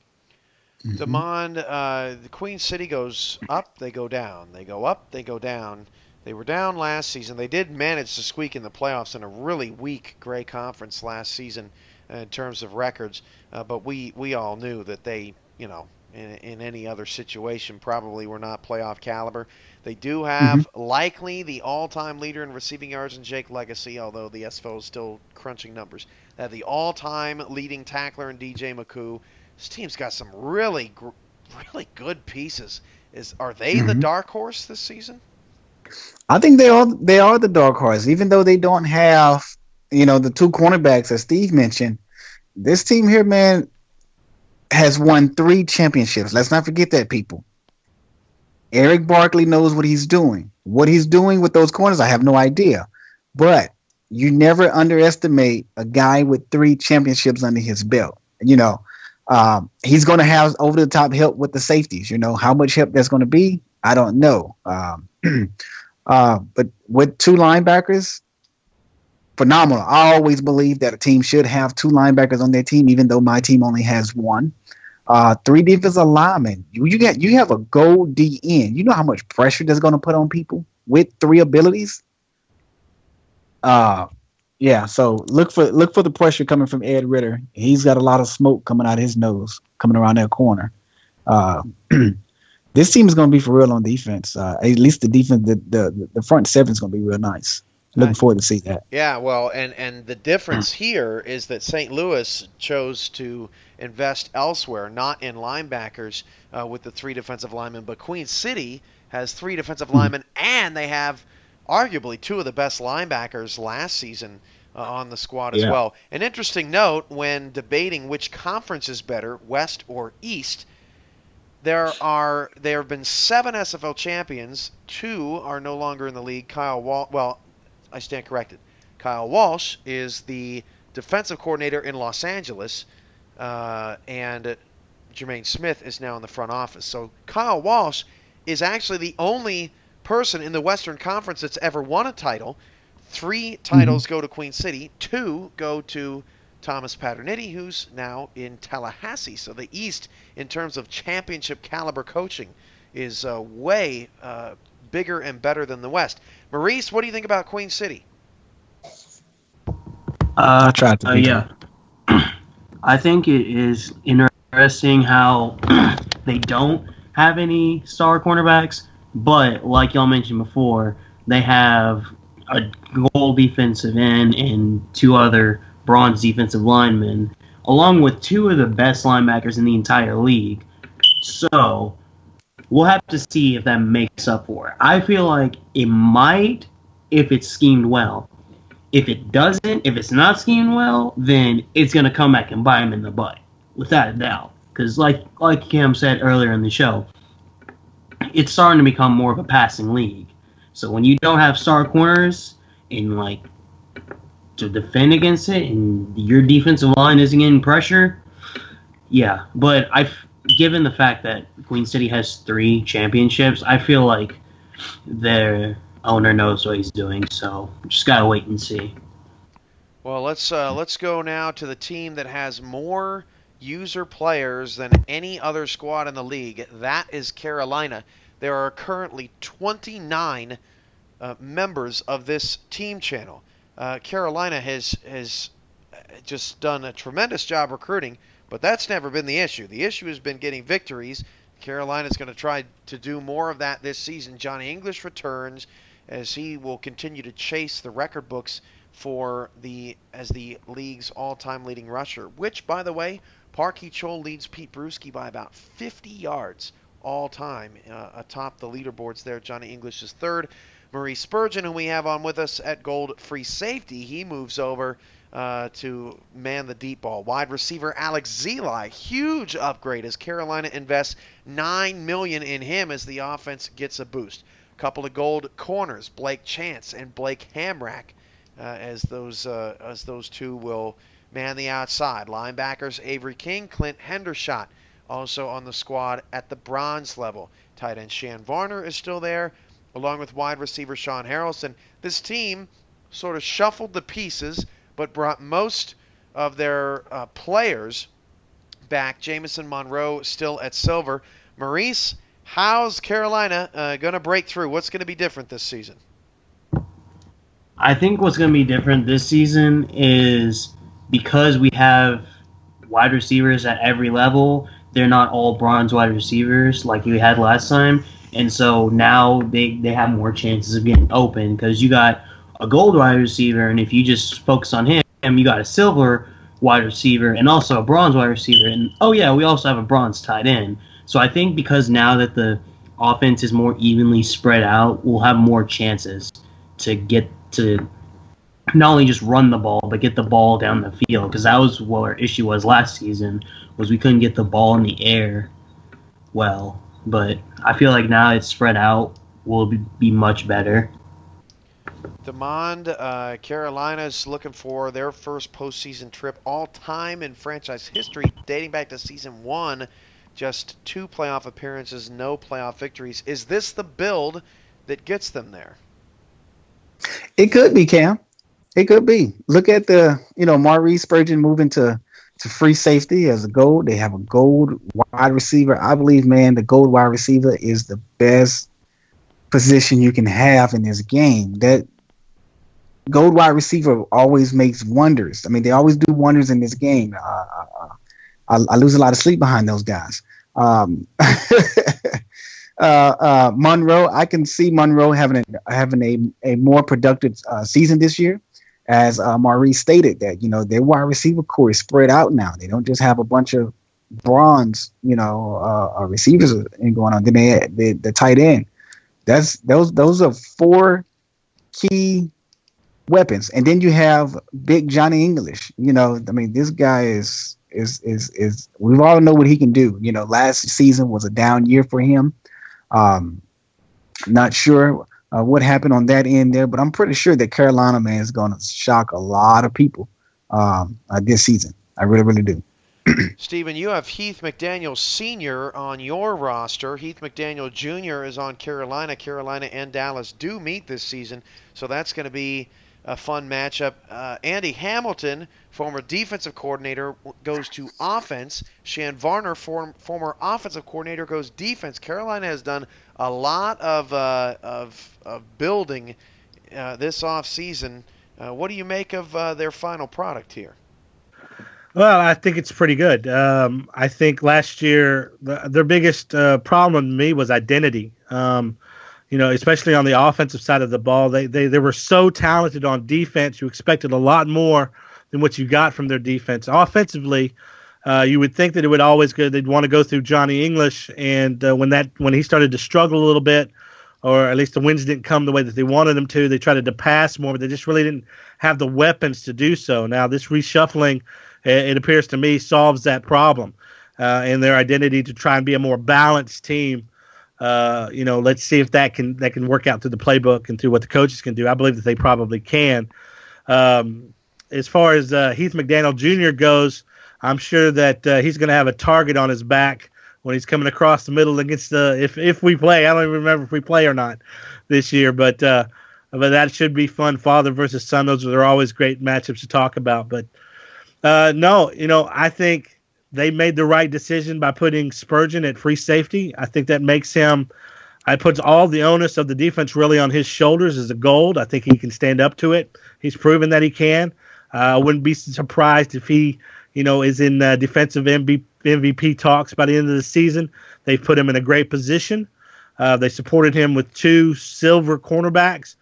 Damon, the Queen City goes up, they go down. They go up, they go down. They were down last season. They did manage to squeak in the playoffs in a really weak Gray Conference last season in terms of records. But we all knew that they, in any other situation, probably were not playoff caliber. They do have likely the all-time leader in receiving yards in Jake Legacy, although the SFL is still crunching numbers. They have the all-time leading tackler in DJ McCoo. This team's got some really good pieces. Are they the dark horse this season? I think they are the dark horse, even though they don't have, the 2 cornerbacks as Steve mentioned. This team here, man, has won 3 championships. Let's not forget that, people. Eric Barkley knows what he's doing. What he's doing with those corners, I have no idea. But you never underestimate a guy with 3 championships under his belt. He's going to have over-the-top help with the safeties. How much help that's going to be, I don't know. But with 2 linebackers, phenomenal. I always believe that a team should have 2 linebackers on their team, even though my team only has 1. 3 defensive linemen. You have a gold DN. You know how much pressure that's going to put on people with 3 abilities. Yeah, so look for the pressure coming from Ed Ritter. He's got a lot of smoke coming out of his nose, coming around that corner. This team is going to be for real on defense. At least the defense, the front seven is going to be real nice. Looking forward to see that. Yeah, well, and the difference here is that St. Louis chose to invest elsewhere, not in linebackers with the 3 defensive linemen, but Queen City has 3 defensive linemen, and they have arguably 2 of the best linebackers last season on the squad as well. An interesting note when debating which conference is better, West or East, there have been 7 SFL champions. 2 are no longer in the league. I stand corrected. Kyle Walsh is the defensive coordinator in Los Angeles, and Jermaine Smith is now in the front office. So Kyle Walsh is actually the only person in the Western Conference that's ever won a title. 3 titles go to Queen City. 2 go to Thomas Paternitti, who's now in Tallahassee. So the East, in terms of championship caliber coaching, is way bigger and better than the West. Maurice, what do you think about Queen City? I tried to. Yeah. I think it is interesting how they don't have any star cornerbacks, but like y'all mentioned before, they have a gold defensive end and 2 other bronze defensive linemen, along with 2 of the best linebackers in the entire league. So we'll have to see if that makes up for it. I feel like it might if it's schemed well. If it doesn't, if it's not schemed well, then it's going to come back and bite him in the butt, without a doubt. Because like Cam said earlier in the show, it's starting to become more of a passing league. So when you don't have star corners and to defend against it, and your defensive line isn't getting pressure, yeah. But given the fact that Queen City has 3 championships, I feel like their owner knows what he's doing. So just gotta wait and see. Well, let's go now to the team that has more user players than any other squad in the league. That is Carolina. There are currently 29 members of this team channel. Carolina has just done a tremendous job recruiting, but that's never been the issue. The issue has been getting victories. Carolina's going to try to do more of that this season. Johnny English returns as he will continue to chase the record books as the league's all-time leading rusher, which, by the way, Parkey Chol leads Pete Bruschi by about 50 yards all time atop the leaderboards there. Johnny English is third. Maurice Spurgeon, who we have on with us at gold free safety, he moves over to man the deep ball. Wide receiver Alex Zeli, huge upgrade as Carolina invests $9 million in him as the offense gets a boost. Couple of gold corners, Blake Chance and Blake Hamrack, as those 2 will man the outside. Linebackers Avery King, Clint Hendershot, also on the squad at the bronze level. Tight end Shan Varner is still there, along with wide receiver Sean Harrelson. This team sort of shuffled the pieces, but brought most of their players back. Jamison Monroe still at silver. Maurice, how's Carolina going to break through? What's going to be different this season? I think what's going to be different this season is because we have wide receivers at every level, they're not all bronze wide receivers like we had last time. And so now they have more chances of getting open because you got a gold wide receiver, and if you just focus on him, you got a silver wide receiver and also a bronze wide receiver. And, oh, yeah, we also have a bronze tight end. So I think because now that the offense is more evenly spread out, we'll have more chances to get to not only just run the ball, but get the ball down the field. Because that was what our issue was last season, was we couldn't get the ball in the air well. But I feel like now it's spread out, will be much better. DeMond, Carolina's looking for their first postseason trip all time in franchise history, dating back to season 1. Just 2 playoff appearances, no playoff victories. Is this the build that gets them there? It could be, Cam. It could be. Look at Maurice Spurgeon moving to free safety as a gold. They have a gold wide receiver. I believe, man, the gold wide receiver is the best position you can have in this game. That gold wide receiver always makes wonders. I mean, they always do wonders in this game. I lose a lot of sleep behind those guys. Monroe, I can see Monroe having a more productive season this year, as Maurice stated that their wide receiver core is spread out now. They don't just have a bunch of bronze receivers going on. Then the tight end. Those are four key weapons, and then you have Big Johnny English. I mean, this guy is we all know what he can do. Last season was a down year for him. Not sure what happened on that end there, but I'm pretty sure that Carolina, man, is going to shock a lot of people this season. I really, really do. Stephen, you have Heath McDaniel Sr. on your roster. Heath McDaniel Jr. is on Carolina. Carolina and Dallas do meet this season, so that's going to be a fun matchup. Andy Hamilton, former defensive coordinator, goes to offense. Shan Varner, former offensive coordinator, goes defense. Carolina has done a lot of building this offseason. What do you make of their final product here? Well, I think it's pretty good. I think last year their biggest problem to me was identity. Especially on the offensive side of the ball, they were so talented on defense. You expected a lot more than what you got from their defense. Offensively, you would think that it would always go. They'd want to go through Johnny English, and when he started to struggle a little bit, or at least the wins didn't come the way that they wanted them to, they tried to pass more, but they just really didn't have the weapons to do so. Now this reshuffling, it appears to me, solves that problem in their identity to try and be a more balanced team. Let's see if that can work out through the playbook and through what the coaches can do. I believe that they probably can. As far as Heath McDaniel Jr. goes, I'm sure that he's going to have a target on his back when he's coming across the middle against if we play. I don't even remember if we play or not this year, but that should be fun. Father versus son, those are always great matchups to talk about. But I think they made the right decision by putting Spurgeon at free safety. I think that makes him. I put all the onus of the defense really on his shoulders as a gold. I think he can stand up to it. He's proven that he can. I wouldn't be surprised if he, is in defensive MVP talks by the end of the season. They've put him in a great position. They supported him with 2 silver cornerbacks.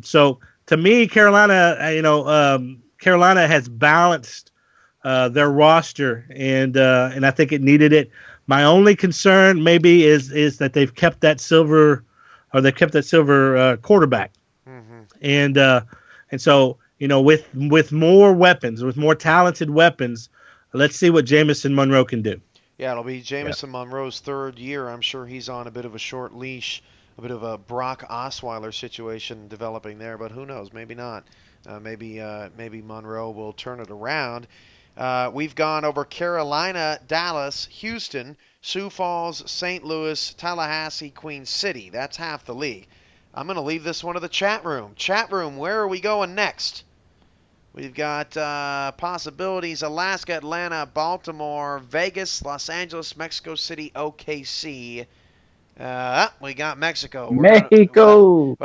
So to me, Carolina has balanced their roster, and I think it needed it. My only concern maybe is that they've kept that silver quarterback, and so with more weapons, with more talented weapons, let's see what Jamison Monroe can do. Yeah, it'll be Jamison Monroe's third year. I'm sure he's on a bit of a short leash, a bit of a Brock Osweiler situation developing there, but who knows? Maybe not. Maybe Monroe will turn it around. We've gone over Carolina, Dallas, Houston, Sioux Falls, St. Louis, Tallahassee, Queen City. That's half the league. I'm going to leave this one to the chat room. Chat room, where are we going next? We've got possibilities: Alaska, Atlanta, Baltimore, Vegas, Los Angeles, Mexico City, OKC. We got Mexico. Mexico.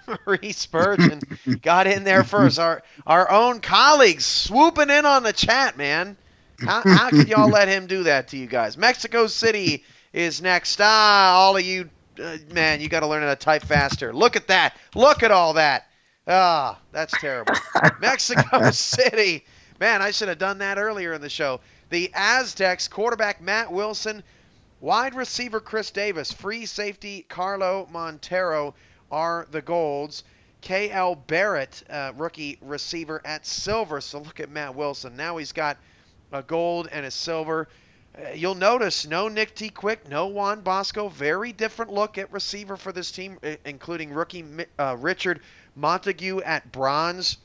Marie Spurgeon got in there first. Our own colleagues swooping in on the chat, man. How could y'all let him do that to you guys? Mexico City is next. All of you, man, you got to learn how to type faster. Look at that. Look at all that. That's terrible. Mexico City. Man, I should have done that earlier in the show. The Aztecs, quarterback Matt Wilson, wide receiver Chris Davis, free safety Carlo Montero are the golds. K.L. Barrett, rookie receiver at silver. So look at Matt Wilson. Now he's got a gold and a silver. You'll notice no Nick T. Quick, no Juan Bosco. Very different look at receiver for this team, including rookie Richard Montague at bronze.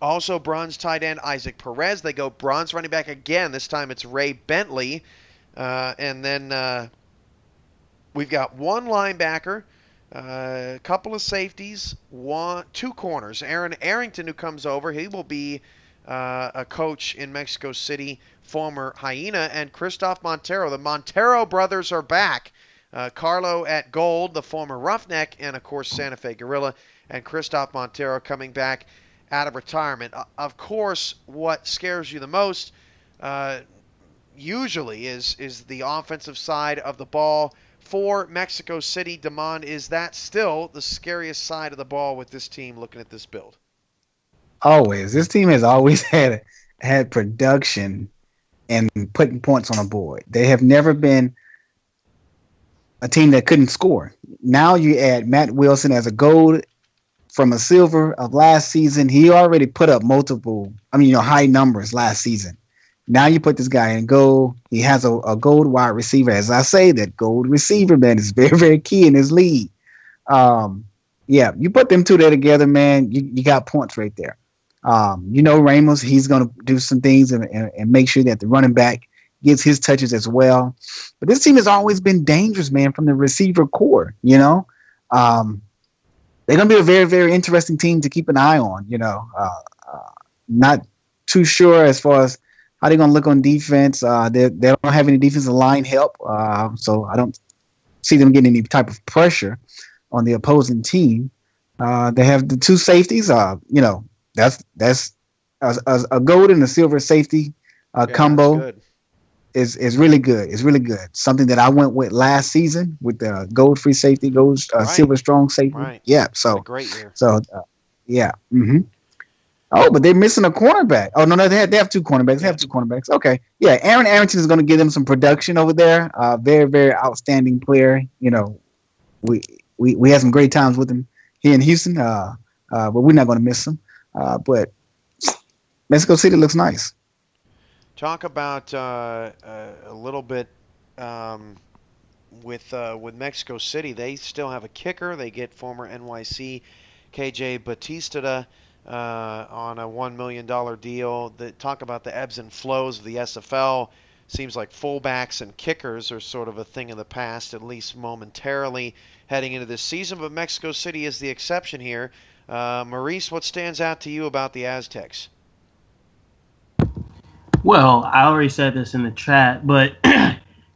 Also bronze tight end Isaac Perez. They go bronze running back again. This time it's Ray Bentley. And then we've got one linebacker, a couple of safeties, 2 corners. Aaron Arrington, who comes over, he will be a coach in Mexico City, former Hyena, and Christoph Montero. The Montero brothers are back. Carlo at gold, the former Roughneck, and of course Santa Fe Gorilla. and Christoph Montero coming back out of retirement. Of course, what scares you the most usually is the offensive side of the ball. For Mexico City, Damon, is that still the scariest side of the ball with this team looking at this build? Always. This team has always had production and putting points on the board. They have never been a team that couldn't score. Now you add Matt Wilson as a gold from a silver of last season. He already put up high numbers last season. Now you put this guy in gold. He has a gold wide receiver. As I say, that gold receiver, man, is very, very key in his league. You put them two there together, man, you got points right there. Ramos, he's going to do some things and make sure that the running back gets his touches as well. But this team has always been dangerous, man, from the receiver core, They're going to be a very, very interesting team to keep an eye on, Not too sure as far as how they're going to look on defense. They don't have any defensive line help, so I don't see them getting any type of pressure on the opposing team. They have the two safeties. That's a gold and a silver safety combo is really good. It's really good. Something that I went with last season with the gold free safety, silver strong safety. Right. Yeah. So a great year. So yeah. Mm-hmm. Oh, but they're missing a cornerback. Oh no, they have two cornerbacks. They have two cornerbacks. Okay. Yeah, Aaron Arrington is going to give them some production over there. Very, very outstanding player. We had some great times with him here in Houston. But we're not going to miss him. But Mexico City looks nice. Talk about a little bit with Mexico City. They still have a kicker. They get former NYC KJ Batista on a $1 million deal. Talk about the ebbs and flows of the SFL. Seems like fullbacks and kickers are sort of a thing of the past, at least momentarily, heading into this season. But Mexico City is the exception here. Maurice, what stands out to you about the Aztecs? Well, I already said this in the chat, but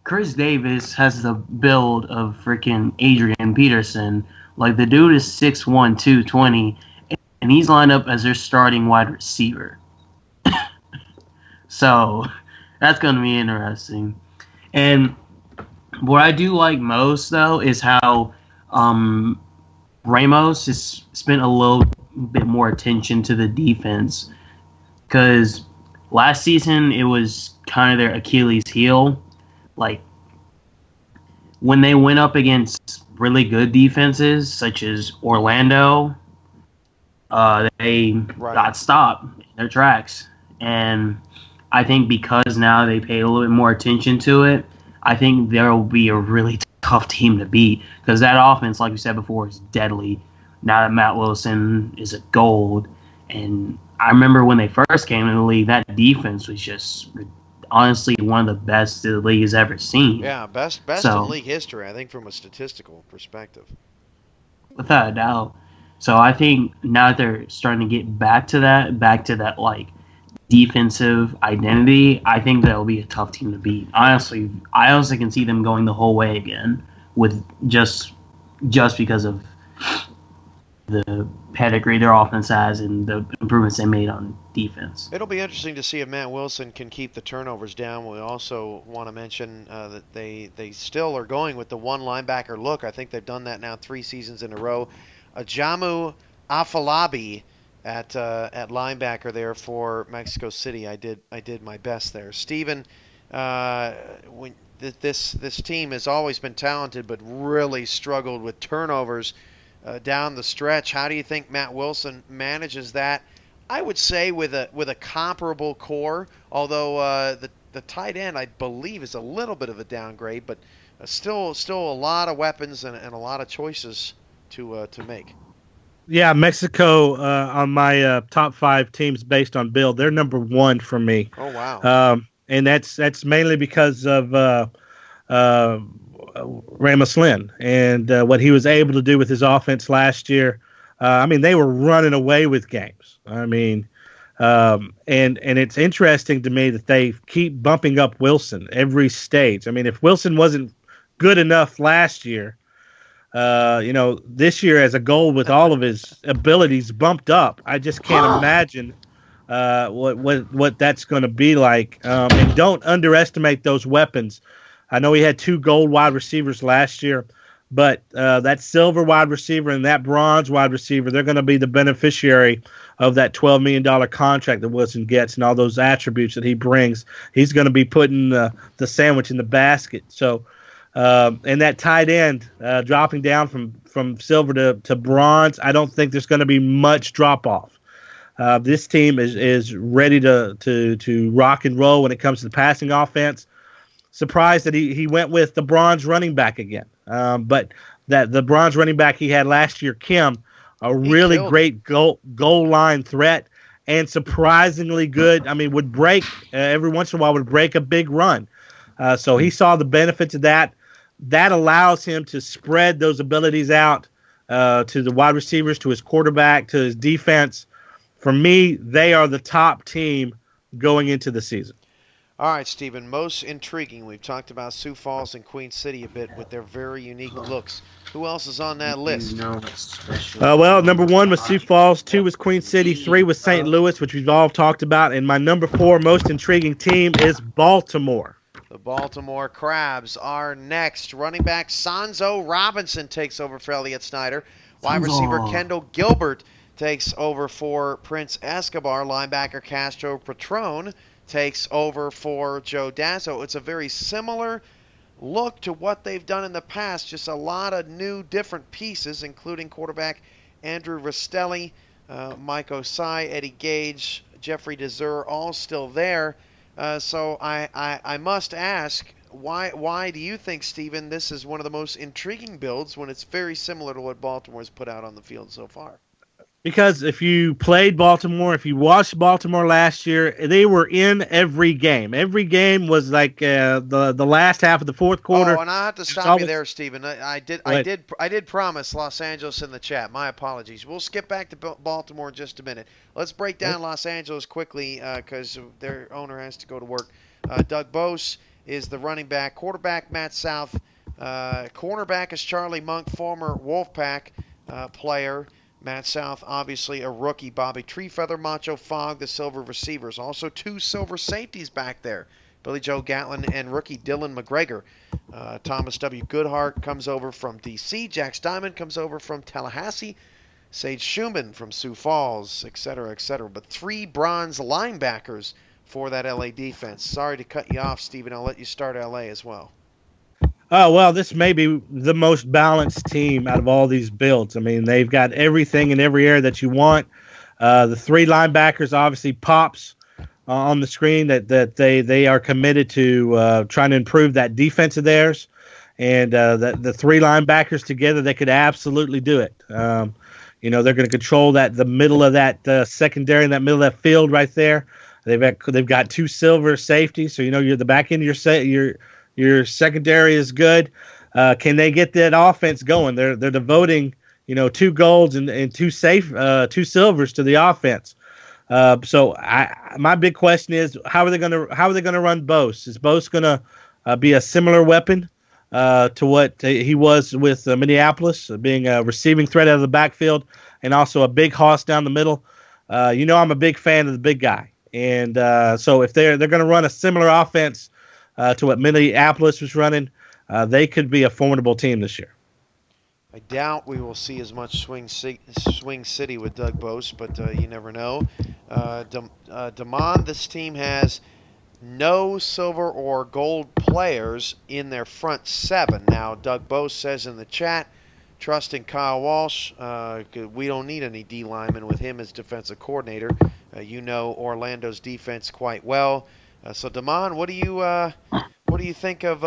Chris Davis has the build of freaking Adrian Peterson. Like, the dude is 6'1", 220, and he's lined up as their starting wide receiver. So that's going to be interesting. And what I do like most, though, is how Ramos has spent a little bit more attention to the defense. Because last season, it was kind of their Achilles heel. Like, when they went up against really good defenses, such as Orlando, they got stopped in their tracks. And I think because now they pay a little bit more attention to it, I think there will be a really tough team to beat. Because that offense, like we said before, is deadly. Now that Matt Wilson is a gold. And I remember when they first came in the league, that defense was just honestly one of the best the league has ever seen. Yeah, best in league history, I think, from a statistical perspective. Without a doubt. So I think now that they're starting to get back to that like defensive identity, I think that'll be a tough team to beat. Honestly, I honestly can see them going the whole way again with just because of the pedigree their offense has and the improvements they made on defense. It'll be interesting to see if Matt Wilson can keep the turnovers down. We also want to mention that they still are going with the one linebacker look. I think they've done that now 3 seasons in a row. Jamu Afalabi at linebacker there for Mexico City. I did my best there. Steven, this team has always been talented but really struggled with turnovers down the stretch. How do you think Matt Wilson manages that? I would say with a comparable core, although the tight end I believe is a little bit of a downgrade, but still a lot of weapons and a lot of choices to make. Yeah, Mexico on my top 5 teams based on build, they're number 1 for me. Oh wow! And that's mainly because of Ramos Lynn and what he was able to do with his offense last year. They were running away with games. And it's interesting to me that they keep bumping up Wilson every stage. If Wilson wasn't good enough last year, this year as a goal with all of his abilities bumped up. I just can't imagine what that's going to be like. And don't underestimate those weapons. I know he had 2 gold wide receivers last year, but that silver wide receiver and that bronze wide receiver, they're going to be the beneficiary of that $12 million contract that Wilson gets and all those attributes that he brings. He's going to be putting the sandwich in the basket. So, and that tight end dropping down from silver to bronze, I don't think there's going to be much drop off. This team is ready to rock and roll when it comes to the passing offense. Surprised that he went with the bronze running back again. But that the bronze running back he had last year, Kim, a really great goal line threat and surprisingly good. I mean, would break every once in a while, would break a big run. So he saw the benefits of that. That allows him to spread those abilities out to the wide receivers, to his quarterback, to his defense. For me, they are the top team going into the season. All right, Stephen, most intriguing. We've talked about Sioux Falls and Queen City a bit with their very unique looks. Who else is on that list? Well, number 1 was Sioux Falls, 2 was Queen City, 3 was St. Louis, which we've all talked about, and my number 4 most intriguing team is Baltimore. The Baltimore Crabs are next. Running back Sonzo Robinson takes over for Elliott Snyder. Wide receiver Kendall Gilbert takes over for Prince Escobar. Linebacker Castro Patron takes over for Joe Dasso. It's a very similar look to what they've done in the past, just a lot of new different pieces, including quarterback Andrew Rastelli, Mike Osai, Eddie Gage, Jeffrey Desir, all still there. So I must ask, why do you think, Stephen, this is one of the most intriguing builds when it's very similar to what Baltimore's put out on the field so far? Because if you played Baltimore, if you watched Baltimore last year, they were in every game. Every game was like the last half of the fourth quarter. Oh, and I have to stop you there, Stephen. I did promise Los Angeles in the chat. My apologies. We'll skip back to Baltimore in just a minute. Let's break down Los Angeles quickly because their owner has to go to work. Doug Bose is the running back. Quarterback Matt South. Cornerback is Charlie Monk, former Wolfpack player. Matt South, obviously a rookie. Bobby Treefeather, Macho Fogg, the silver receivers. Also 2 silver safeties back there. Billy Joe Gatlin and rookie Dylan McGregor. Thomas W. Goodhart comes over from D.C. Jack Diamond comes over from Tallahassee. Sage Schumann from Sioux Falls, etc., etc. But 3 bronze linebackers for that L.A. defense. Sorry to cut you off, Stephen. I'll let you start L.A. as well. Oh, well, this may be the most balanced team out of all these builds. I mean, they've got everything in every area that you want. The 3 linebackers obviously pops on the screen that they are committed to trying to improve that defense of theirs. And the 3 linebackers together, they could absolutely do it. They're going to control the middle of that secondary, in that middle of that field right there. They've got 2 silver safeties, so you're the back end of your secondary is good. Can they get that offense going? They're devoting 2 golds and 2 silvers to the offense. So my big question is, how are they going to run Bose? Is Bose going to be a similar weapon to what he was with Minneapolis, being a receiving threat out of the backfield and also a big hoss down the middle? I'm a big fan of the big guy, and so if they're going to run a similar offense to what Minneapolis was running, they could be a formidable team this year. I doubt we will see as much swing city with Doug Bose, but you never know. Damon, this team has no silver or gold players in their front 7. Now, Doug Bose says in the chat, trust in Kyle Walsh. We don't need any D linemen with him as defensive coordinator. Orlando's defense quite well. So, Damon, what do you think of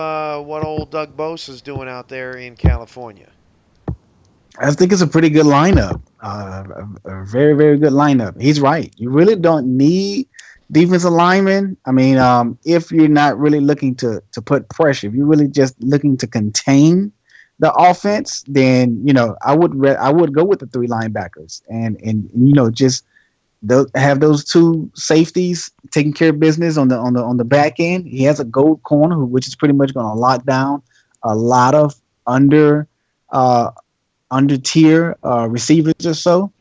what old Doug Bose is doing out there in California? I think it's a pretty good lineup. A very, very good lineup. He's right. You really don't need defensive linemen. I mean, if you're not really looking to put pressure, if you're really just looking to contain the offense, then I would go with the 3 linebackers and just have those 2 safeties taking care of business on the back end. He has a gold corner, which is pretty much going to lock down a lot of under under tier receivers or so.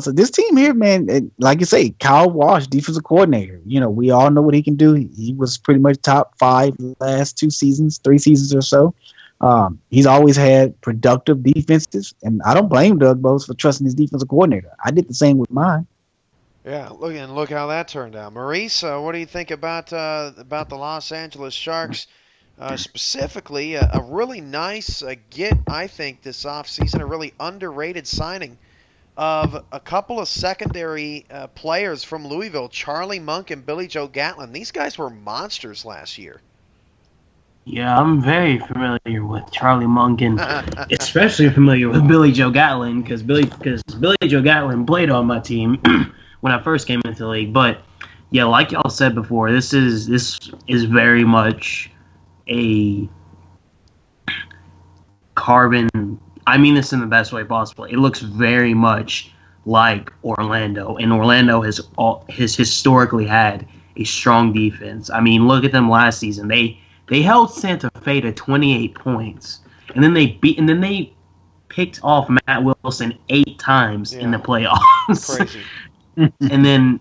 So this team here, man, like you say, Kyle Walsh, defensive coordinator. We all know what he can do. He was pretty much top 5 last 3 seasons or so. He's always had productive defenses, and I don't blame Doug Bowles for trusting his defensive coordinator. I did the same with mine. Yeah, look how that turned out. Maurice, what do you think about the Los Angeles Sharks? Specifically, a really nice get, I think, this offseason, a really underrated signing of a couple of secondary players from Louisville, Charlie Monk and Billy Joe Gatlin. These guys were monsters last year. Yeah, I'm very familiar with Charlie Monk and especially familiar with Billy Joe Gatlin because Billy Joe Gatlin played on my team when I first came into the league. But yeah, like y'all said before, this is very much a carbon. I mean this in the best way possible. It looks very much like Orlando, and Orlando has historically had a strong defense. I mean, look at them last season. They held Santa Fe to 28 points, and then they picked off Matt Wilson 8 times in the playoffs. Crazy. and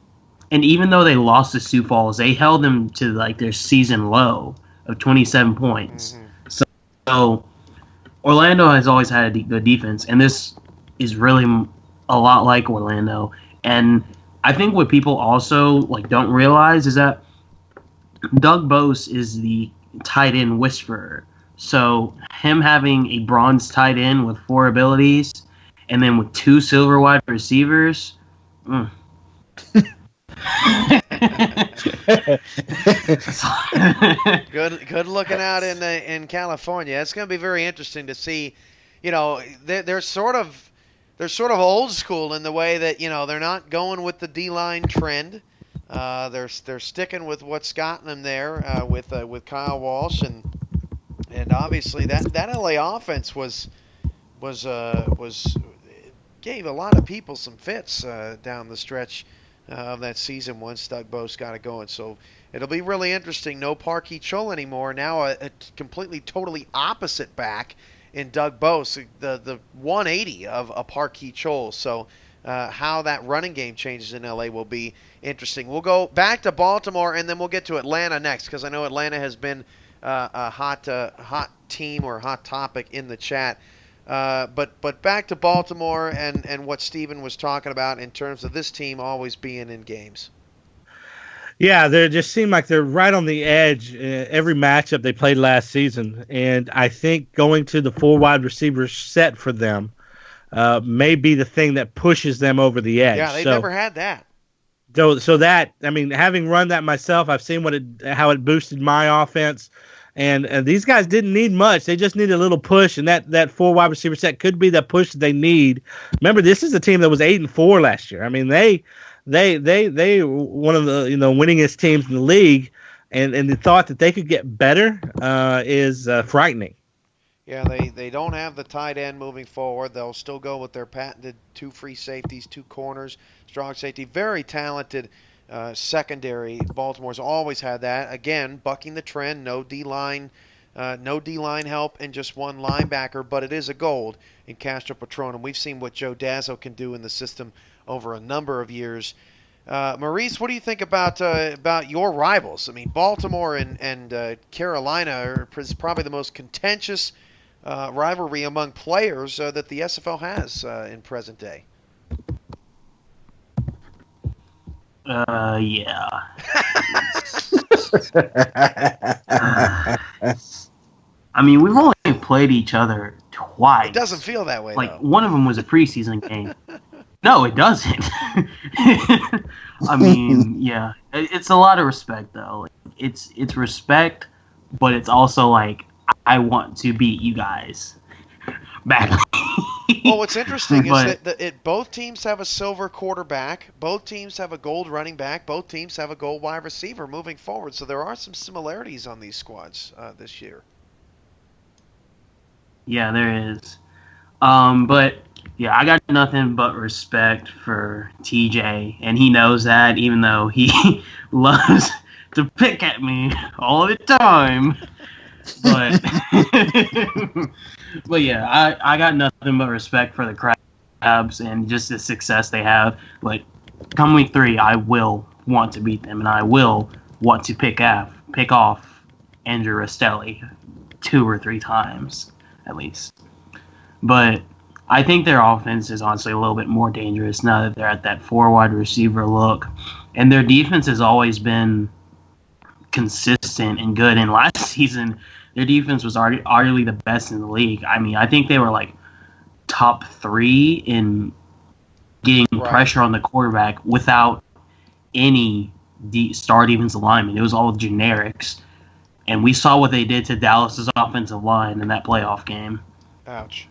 even though they lost to Sioux Falls, they held them to like their season low of 27 points. Mm-hmm. So Orlando has always had a good defense, and this is really a lot like Orlando. And I think what people also don't realize is that Doug Bowles is the tight end whisperer. So him having a bronze tight end with 4 abilities, and then with 2 silver wide receivers. Good looking out in California. It's going to be very interesting to see. They're sort of old school in the way that they're not going with the D-line trend. They're sticking with what's gotten them there with Kyle Walsh and obviously that LA offense was gave a lot of people some fits down the stretch of that season once Doug Bowles got it going. So it'll be really interesting. No Parkey Chol anymore. Now a completely, totally opposite back in Doug Bowles, the 180 of a Parkey Chol. So how that running game changes in LA will be interesting. We'll go back to Baltimore and then we'll get to Atlanta next because I know Atlanta has been a hot team or hot topic in the chat. But back to Baltimore and what Steven was talking about in terms of this team always being in games. Yeah, they just seem like they're right on the edge every matchup they played last season. And I think going to the 4 wide receivers set for them may be the thing that pushes them over the edge. Yeah, they never had that. So that, I mean, having run that myself, I've seen how it boosted my offense. And these guys didn't need much. They just need a little push, and that 4 wide receiver set could be the push that they need. Remember, this is a team that was 8-4 last year. I mean, they one of the winningest teams in the league, and the thought that they could get better is frightening. Yeah, they don't have the tight end moving forward. They'll still go with their patented 2 free safeties, 2 corners, strong safety, very talented. Secondary. Baltimore's always had that. Again, bucking the trend. No D-line help, and just 1 linebacker. But it is a gold in Castro Patron, we've seen what Joe Dazzo can do in the system over a number of years. Maurice, what do you think about your rivals? I mean, Baltimore and Carolina are probably the most contentious rivalry among players that the SFL has in present day. Yeah. I mean, we've only played each other twice. It doesn't feel that way, though. One of them was a preseason game. No, it doesn't. I mean, yeah. It's a lot of respect, though. It's respect, but it's also I want to beat you guys badly. Well, what's interesting is that both teams have a silver quarterback, both teams have a gold running back, both teams have a gold wide receiver moving forward. So there are some similarities on these squads this year. Yeah, there is. But yeah, I got nothing but respect for TJ, and he knows that, even though he loves to pick at me all the time. But but yeah, I got nothing but respect for the Crabs and just the success they have. But come week 3, I will want to beat them, and I will want to pick off Andrew Rastelli 2 or 3 times at least. But I think their offense is honestly a little bit more dangerous now that they're at that 4 wide receiver look, and their defense has always been consistent and good. And last season, their defense was arguably the best in the league. I mean, I think they were like top 3 in getting pressure on the quarterback without any star defensive lineman. It was all generics. And we saw what they did to Dallas's offensive line in that playoff game. Ouch.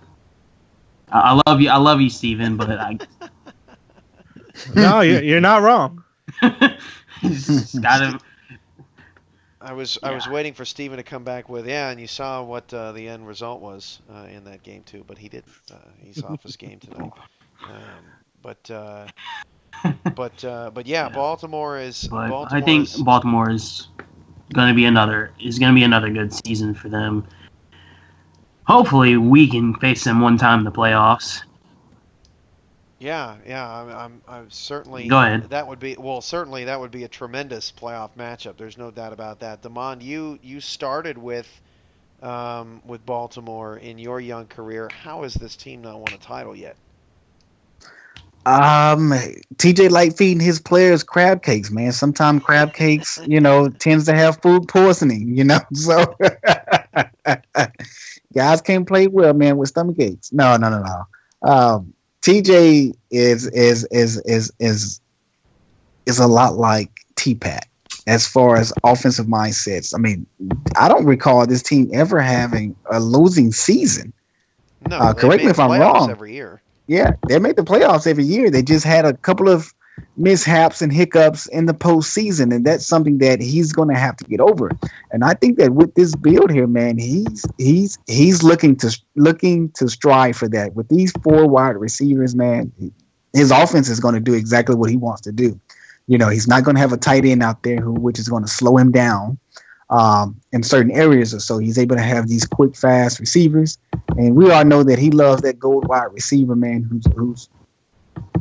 I love you, Steven, but No, you're not wrong. He's got him. I was waiting for Steven to come back with, and you saw what the end result was in that game too, but he didn't. He's off his game tonight. But yeah, Baltimore is. I think Baltimore is going to be another good season for them. Hopefully, we can face them one time in the playoffs. Yeah. I'm certainly. Go ahead. That would be a tremendous playoff matchup. There's no doubt about that. Damon, you started with Baltimore in your young career. How has this team not won a title yet? TJ like feeding his players crab cakes, man. Sometimes crab cakes, tends to have food poisoning, So guys can't play well, man, with stomach aches. No. TJ is a lot like T-Pat as far as offensive mindsets. I mean, I don't recall this team ever having a losing season. No, correct me if I'm wrong. Every year. Yeah, they make the playoffs every year. They just had a couple of mishaps and hiccups in the postseason, and that's something that he's going to have to get over. And I think that with this build here, man, he's looking to strive for that. With these 4 wide receivers, man, his offense is going to do exactly what he wants to do. He's not going to have a tight end out there which is going to slow him down in certain areas or so. He's able to have these quick, fast receivers. And we all know that he loves that gold wide receiver, man, who's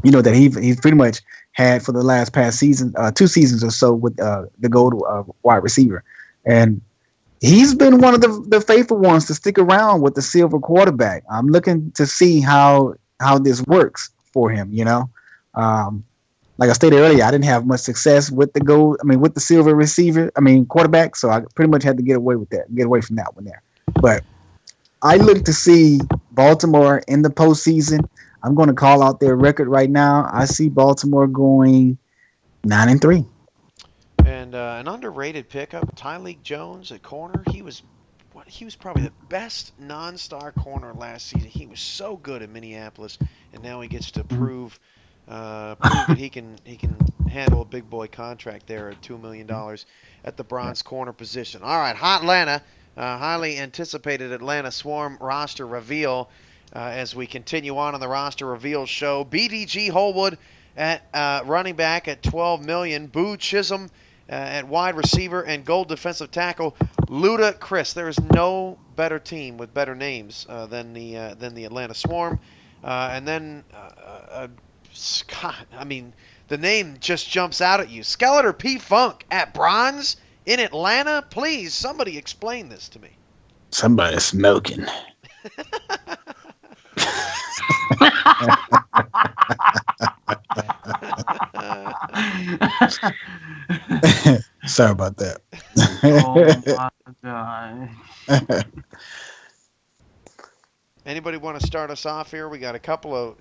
that he's pretty much had for the past season, 2 seasons or so with the gold wide receiver. And he's been one of the faithful ones to stick around with the silver quarterback. I'm looking to see how this works for him, Like I stated earlier, I didn't have much success with with the silver quarterback, so I pretty much had to get away from that one there. But I look to see Baltimore in the postseason. I'm going to call out their record right now. I see Baltimore going 9-3. And an underrated pickup, Tyleek Jones at corner. He was probably the best non-star corner last season. He was so good in Minneapolis, and now he gets to prove that he can handle a big boy contract there at $2 million at the bronze corner position. All right, hot Atlanta. Highly anticipated Atlanta Swarm roster reveal as we continue on the roster reveal show. BDG Holwood at running back at $12 million. Boo Chisholm at wide receiver and gold defensive tackle. Luda Chris. There is no better team with better names than the Atlanta Swarm. And then Scott. I mean, the name just jumps out at you. Skeletor P Funk at bronze. In Atlanta, please, somebody explain this to me. Somebody smoking. Sorry about that. Oh my God. Anybody want to start us off here? We got a couple of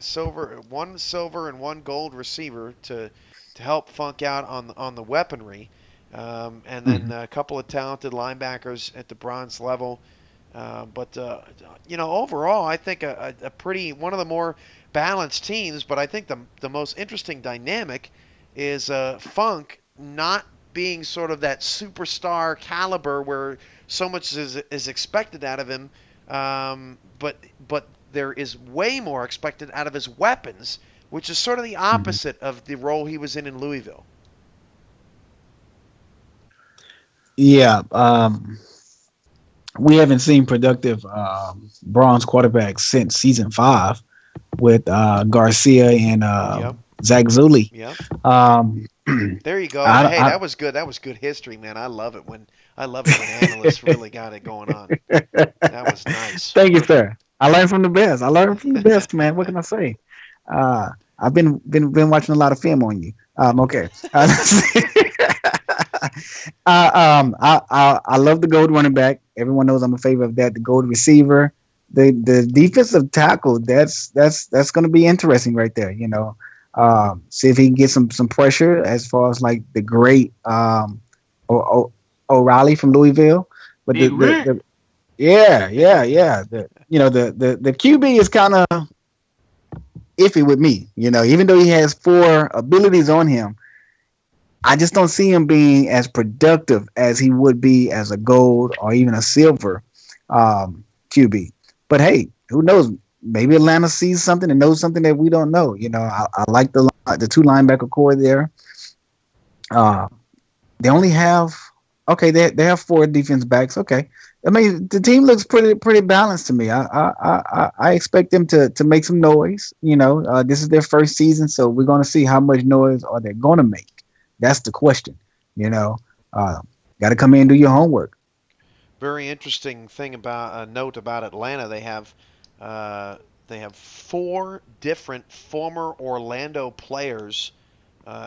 one silver and one gold receiver to help Funk out on the weaponry. And then a couple of talented linebackers at the bronze level. But overall, I think a pretty one of the more balanced teams. But I think the most interesting dynamic is Funk not being sort of that superstar caliber where so much is expected out of him. But there is way more expected out of his weapons, which is sort of the opposite of the role he was in Louisville. Yeah. we haven't seen productive bronze quarterbacks since season 5 with Garcia and Yep. Zach Zuli. Yep. Um, There you go. I, Hey, I, that was good. That was good history, man. I love it when analysts really got it going on. That was nice. Thank you, sir. I learned from the best. I learned from the best, man. What can I say? I've been watching a lot of film on you. Okay. I love the gold running back. Everyone knows I'm a favor of that. The gold receiver, the defensive tackle. That's going to be interesting right there. See if he can get some pressure as far as like the great O'Reilly from Louisville. But yeah. The QB is kind of iffy with me. Even though he has 4 abilities on him, I just don't see him being as productive as he would be as a gold or even a silver QB. But hey, who knows? Maybe Atlanta sees something and knows something that we don't know. I like the 2 linebacker core there. They only have they have 4 defense backs. Okay, I mean the team looks pretty balanced to me. I expect them to make some noise. This is their first season, so we're going to see how much noise are they going to make. That's the question. Got to come in and do your homework. Very interesting thing about note about Atlanta. They have 4 different former Orlando players.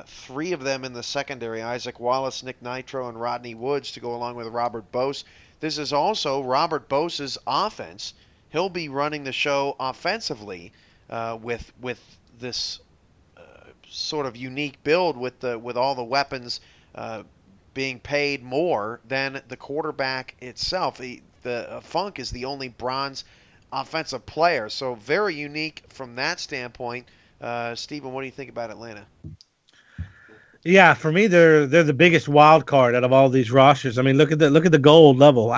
3 of them in the secondary: Isaac Wallace, Nick Nitro, and Rodney Woods, to go along with Robert Bose. This is also Robert Bose's offense. He'll be running the show offensively with this sort of unique build with all the weapons being paid more than the quarterback itself. The Funk is the only bronze offensive player, so very unique from that standpoint. Stephen, what do you think about Atlanta? Yeah, for me, they're the biggest wild card out of all these rosters. I mean, look at the gold level.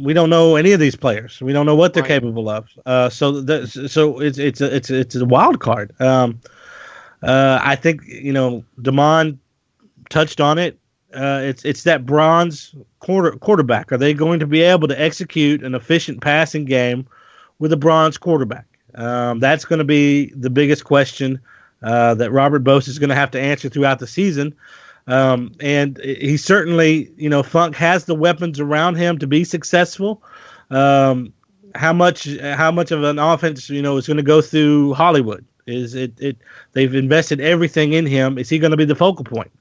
We don't know any of these players. We don't know what they're capable of. So it's a wild card. I think Damon touched on it. It's that bronze quarterback. Are they going to be able to execute an efficient passing game with a bronze quarterback? That's going to be the biggest question that Robert Bose is going to have to answer throughout the season. And he certainly, Funk has the weapons around him to be successful. How much of an offense, is going to go through Hollywood? They've invested everything in him. Is he going to be the focal point?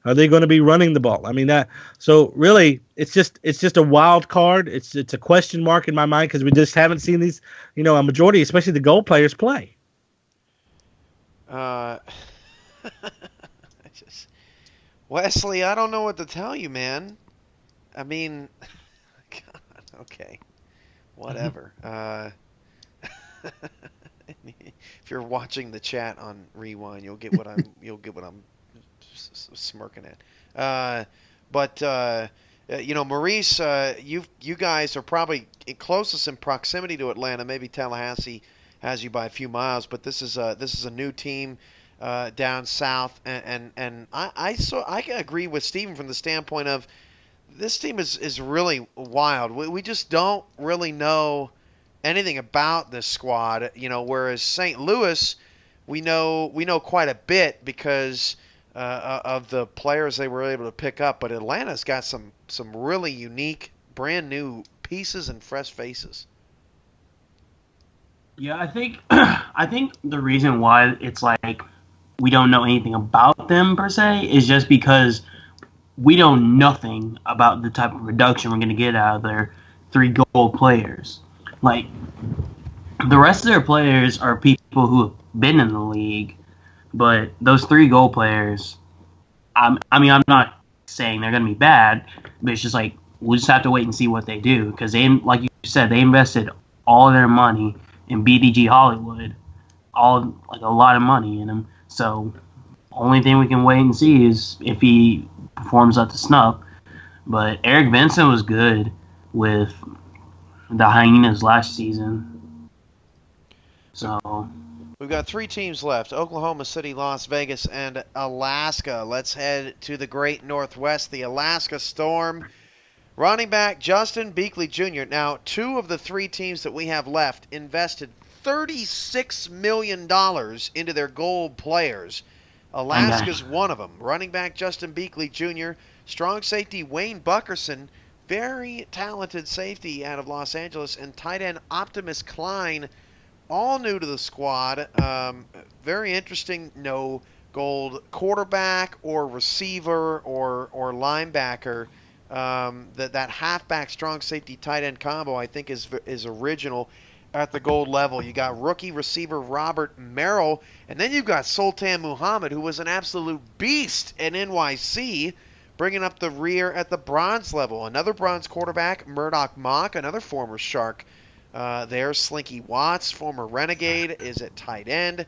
Are they going to be running the ball? I mean, so really it's just a wild card. It's a question mark in my mind because we just haven't seen these, a majority, especially the goal players, play. Wesley, I don't know what to tell you, man. I mean, God, okay, whatever. If you're watching the chat on Rewind, you'll get what I'm smirking at. But Maurice, you guys are probably closest in proximity to Atlanta. Maybe Tallahassee has you by a few miles, but this is a new team down south, and I can agree with Stephen from the standpoint of this team is really wild. We just don't really know anything about this squad, whereas St. Louis, we know quite a bit because of the players they were able to pick up, but Atlanta's got some really unique, brand new pieces and fresh faces. Yeah, I think the reason why it's like we don't know anything about them per se is just because we know nothing about the type of production we're going to get out of their 3 gold players. Like, the rest of their players are people who have been in the league, but those 3 gold players, I'm not saying they're going to be bad, but it's just like we'll just have to wait and see what they do because they, like you said, they invested all their money in BDG Hollywood, a lot of money in him. So only thing we can wait and see is if he performs up to snuff. But Eric Benson was good with the Hyenas last season. So we've got 3 teams left: Oklahoma City, Las Vegas, and Alaska. Let's head to the great Northwest. The Alaska Storm Running back Justin Beakley Jr. Now, 2 of the 3 teams that we have left invested $36 million into their gold players. Alaska's one of them. Running back Justin Beakley Jr., strong safety Wayne Buckerson, very talented safety out of Los Angeles, and tight end Optimus Klein, all new to the squad. Very interesting, no gold quarterback or receiver or linebacker. That halfback strong safety tight end combo I think is original at the gold level. You got rookie receiver Robert Merrill, and then you've got Sultan Muhammad, who was an absolute beast at NYC, bringing up the rear at the bronze level. Another bronze quarterback, Murdoch Mock, another former Shark. There's Slinky Watts, former Renegade, is at tight end.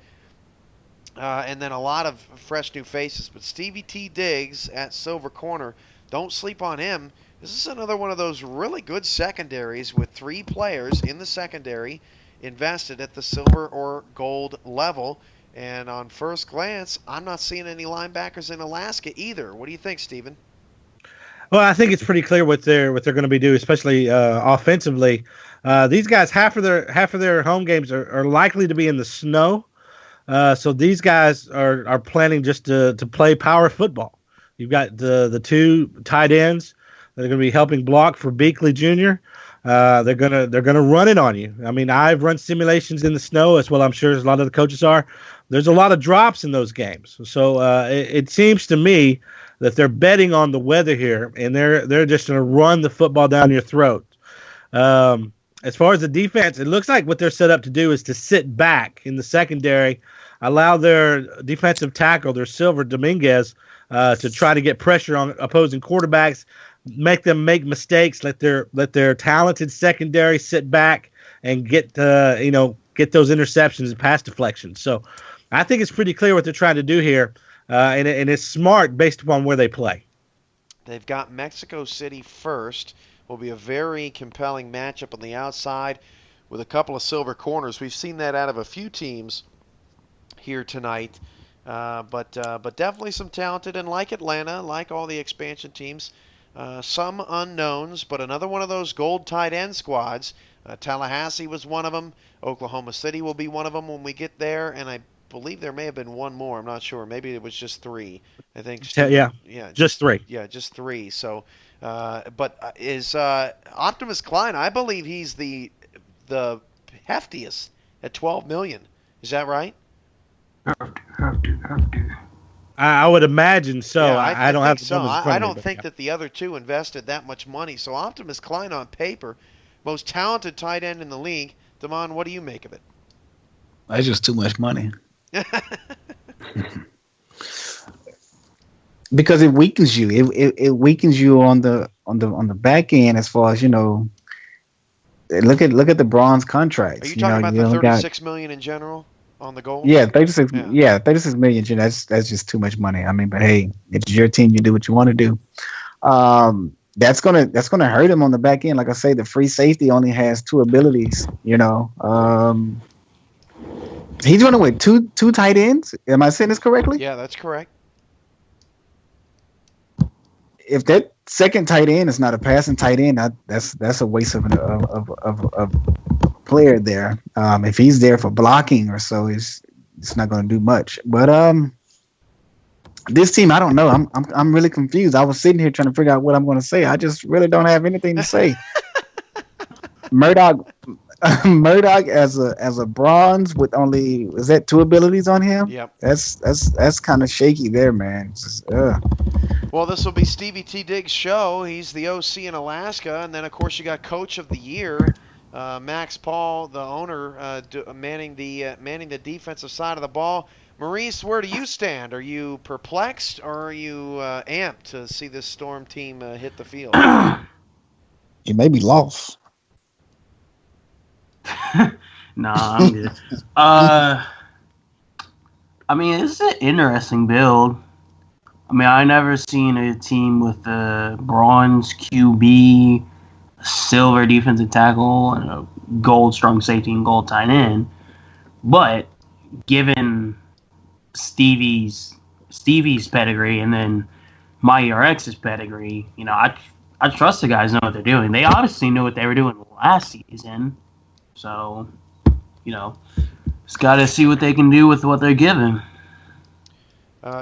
And then a lot of fresh new faces. But Stevie T. Diggs at Silver Corner, don't sleep on him. This is another one of those really good secondaries with 3 players in the secondary invested at the silver or gold level. And on first glance, I'm not seeing any linebackers in Alaska either. What do you think, Steven? Well, I think it's pretty clear what they're going to be doing, especially offensively. These guys, half of their home games are likely to be in the snow. So these guys are planning just to play power football. You've got the 2 tight ends that are going to be helping block for Beakley Jr. They're gonna run it on you. I mean, I've run simulations in the snow as well. I'm sure as a lot of the coaches are. There's a lot of drops in those games. So it seems to me that they're betting on the weather here, and they're just going to run the football down your throat. As far as the defense, it looks like what they're set up to do is to sit back in the secondary, allow their defensive tackle, their Silver Dominguez, to try to get pressure on opposing quarterbacks, make them make mistakes, let their talented secondary sit back and get those interceptions and pass deflections. So I think it's pretty clear what they're trying to do here, and it's smart based upon where they play. They've got Mexico City first. Will be a very compelling matchup on the outside with a couple of silver corners. We've seen that out of a few teams here tonight, but definitely some talented, and like Atlanta, like all the expansion teams, some unknowns, but another one of those gold tight end squads. Tallahassee was one of them. Oklahoma City will be one of them when we get there, and I believe there may have been one more. I'm not sure. Maybe it was just 3. I think. Yeah, just 3. Yeah, just 3. So, but is Optimus Klein? I believe he's the heftiest at $12 million. Is that right? I would imagine so. Yeah, I don't have the so. numbers in front I of me, don't think that the other 2 invested that much money. So Optimus Klein on paper, most talented tight end in the league. Damon, what do you make of it? That's just too much money. Because it weakens you. It weakens you on the back end as far as Look at the bronze contracts. Are you talking about the $36 million in general on the gold? Yeah, 36. Yeah, 36 million. That's just too much money. I mean, but hey, it's your team. You do what you want to do. That's gonna hurt him on the back end. Like I say, the free safety only has 2 abilities. He's running with two tight ends. Am I saying this correctly? Yeah, that's correct. If that second tight end is not a passing tight end, that's a waste of a player there. If he's there for blocking or so, it's not going to do much. But this team, I don't know. I'm really confused. I was sitting here trying to figure out what I'm going to say. I just really don't have anything to say. Murdoch as a bronze with only, is that 2 abilities on him? Yep. That's kind of shaky there, man. Well, this will be Stevie T. Diggs' show. He's the OC in Alaska, and then of course you got Coach of the Year, Max Paul, the owner, manning the defensive side of the ball. Maurice, where do you stand? Are you perplexed, or are you amped to see this Storm team hit the field? You may be lost. Nah, I'm good. I mean, it's an interesting build. I mean, I never seen a team with a bronze QB, a silver defensive tackle, and a gold strong safety and gold tight end. But given Stevie's pedigree and then my ERX's pedigree, I trust the guys know what they're doing. They obviously knew what they were doing last season. So, just got to see what they can do with what they're given.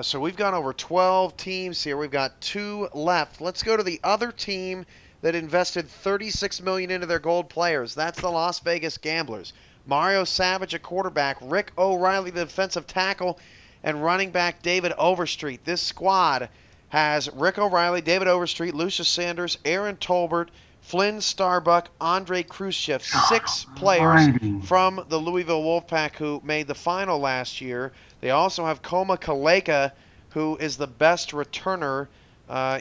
So we've gone over 12 teams here. We've got 2 left. Let's go to the other team that invested $36 million into their gold players. That's the Las Vegas Gamblers. Mario Savage, a quarterback, Rick O'Reilly, the defensive tackle, and running back David Overstreet. This squad has Rick O'Reilly, David Overstreet, Lucius Sanders, Aaron Tolbert, Flynn Starbuck, Andre Khrushchev, 6 players from the Louisville Wolfpack who made the final last year. They also have Koma Kaleka, who is the best returner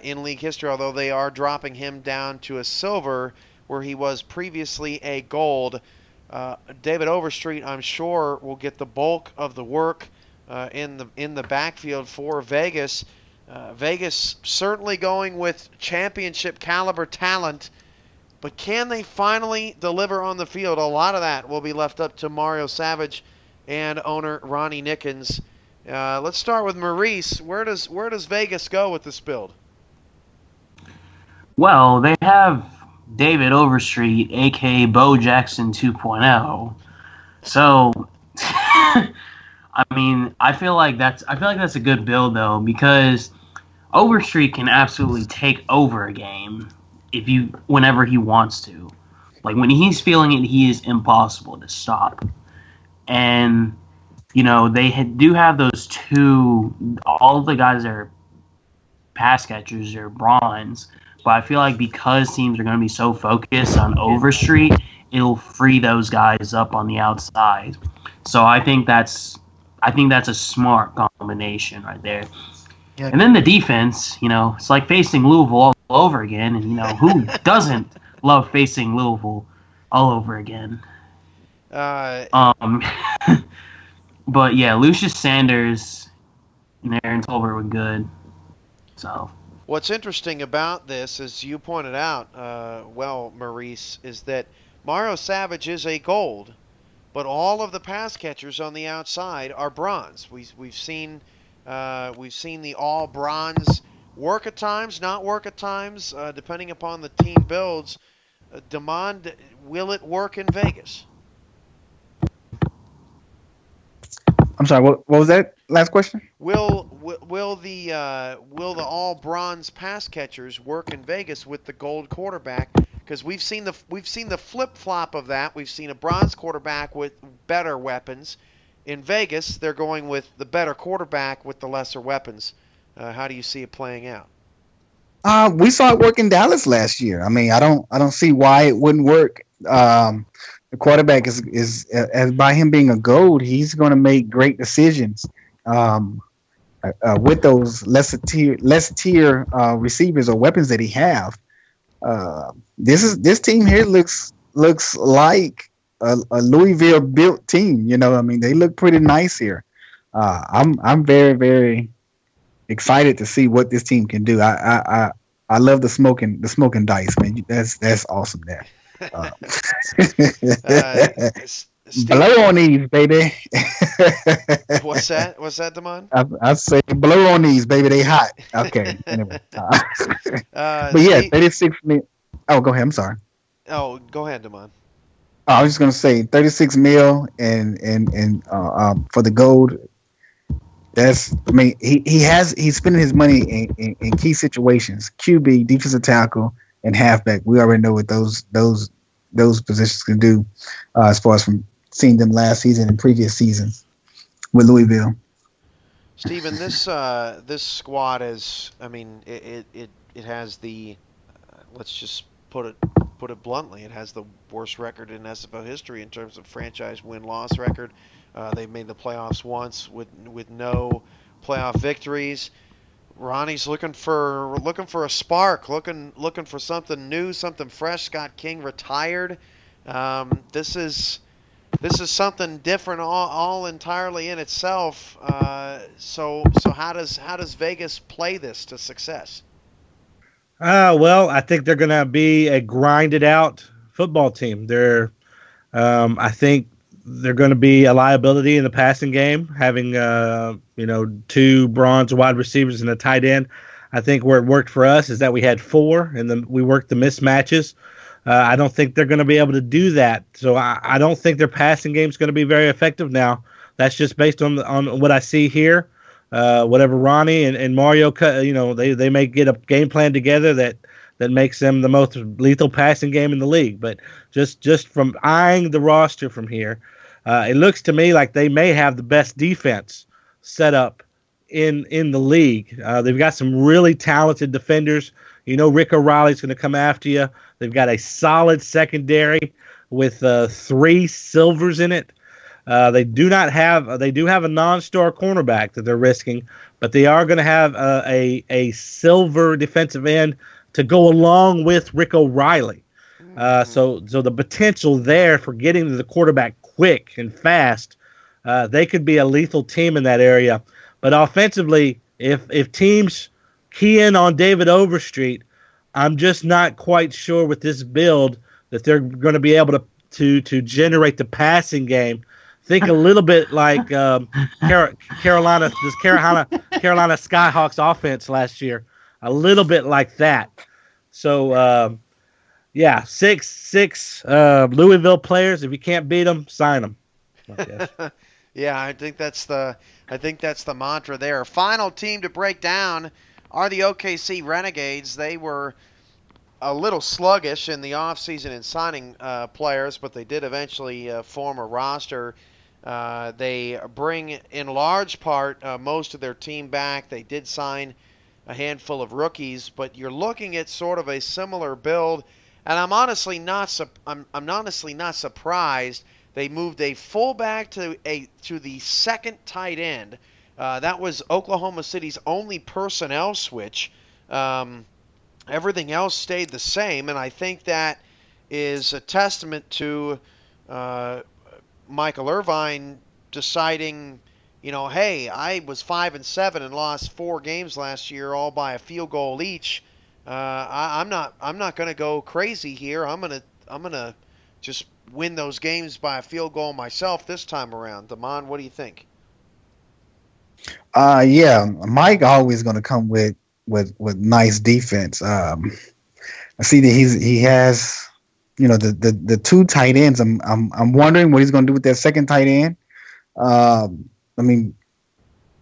in league history, although they are dropping him down to a silver where he was previously a gold. David Overstreet, I'm sure, will get the bulk of the work in the backfield for Vegas. Vegas certainly going with championship caliber talent, but can they finally deliver on the field? A lot of that will be left up to Mario Savage and owner Ronnie Nickens. Let's start with Maurice. Where does Vegas go with this build? Well, they have David Overstreet, aka Bo Jackson 2.0. So, I feel like that's a good build though, because Overstreet can absolutely take over a game whenever he wants to. Like when he's feeling it, he is impossible to stop. And they do have those 2. All of the guys that are pass catchers are bronze, but I feel like because teams are going to be so focused on Overstreet, it'll free those guys up on the outside. So I think that's a smart combination right there. Yeah. And then the defense, it's like facing Louisville all over again, and who doesn't love facing Louisville all over again? But yeah, Lucius Sanders and Aaron Tolbert were good. So what's interesting about this, as you pointed out, Maurice, is that Mario Savage is a gold, but all of the pass catchers on the outside are bronze. We've seen the all bronze work at times, not work at times, depending upon the team builds. Demond, will it work in Vegas? I'm sorry. What was that last question? Will the all bronze pass catchers work in Vegas with the gold quarterback? Because we've seen the flip flop of that. We've seen a bronze quarterback with better weapons. In Vegas, they're going with the better quarterback with the lesser weapons. How do you see it playing out? We saw it work in Dallas last year. I don't see why it wouldn't work. The quarterback is by him being a gold, he's going to make great decisions with those less tier receivers or weapons that he have. This team here looks like a Louisville built team. They look pretty nice here. I'm very, very excited to see what this team can do. I love the smoking dice, man. That's awesome there. Blow on these, baby. What's that, Damon? I say blow on these, baby. They hot. Okay. Anyway. But yeah, 36 mil. Oh, go ahead. I'm sorry. Oh, go ahead, Damon. I was just gonna say 36 mil and for the gold. He's spending his money in key situations: QB, defensive tackle, and halfback. We already know what those positions can do as far as from seeing them last season and previous seasons with Louisville. Stephen, this squad is, it has the let's just put it bluntly, it has the worst record in SFL history in terms of franchise win-loss record. They've made the playoffs once with no playoff victories. Ronnie's looking for a spark, looking for something new, something fresh. Scott King retired. This is something different, all entirely in itself. So how does Vegas play this to success? Well, I think they're going to be a grinded out football team. I think they're going to be a liability in the passing game, having 2 bronze wide receivers and a tight end. I think where it worked for us is that we had 4, and then we worked the mismatches. I don't think they're going to be able to do that. So I don't think their passing game is going to be very effective now. That's just based on what I see here. Whatever Ronnie and Mario, they may get a game plan together that makes them the most lethal passing game in the league. But just from eyeing the roster from here, it looks to me like they may have the best defense set up in the league. They've got some really talented defenders. Rick O'Reilly's going to come after you. They've got a solid secondary with 3 silvers in it. They do have a non-star cornerback that they're risking, but they are going to have a silver defensive end to go along with Rick O'Reilly. So the potential there for getting to the quarterback quick and fast, they could be a lethal team in that area. But offensively, if teams key in on David Overstreet, I'm just not quite sure with this build that they're going to be able to generate the passing game. Think a little bit like Carolina Skyhawks offense last year, a little bit like that. So six Louisville players. If you can't beat them, sign them. Yeah, I think that's the mantra there. Final team to break down are the OKC Renegades. They were a little sluggish in the offseason in signing players, but they did eventually form a roster. They bring, in large part, most of their team back. They did sign a handful of rookies, but you're looking at sort of a similar build. And I'm honestly not surprised. They moved a fullback to the second tight end. That was Oklahoma City's only personnel switch. Everything else stayed the same, and I think that is a testament to Michael Irvine deciding, hey, I was 5-7 and lost 4 games last year, all by a field goal each. I'm not going to go crazy here. I'm gonna just win those games by a field goal myself this time around. Damon, what do you think? Mike always going to come with nice defense. I see that he has, the 2 tight ends. I'm wondering what he's going to do with that second tight end.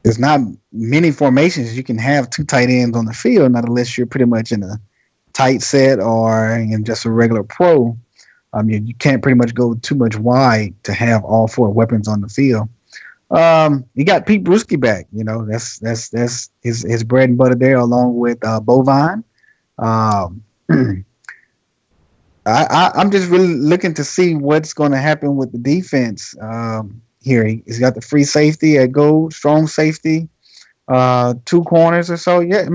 There's not many formations you can have 2 tight ends on the field, not unless you're pretty much in a tight set or in just a regular pro. You can't pretty much go too much wide to have all 4 weapons on the field. You got Pete Bruschi back. That's his bread and butter there, along with Bovine. I'm just really looking to see what's going to happen with the defense here. He's got the free safety at goal, strong safety, 2 corners or so. Yeah,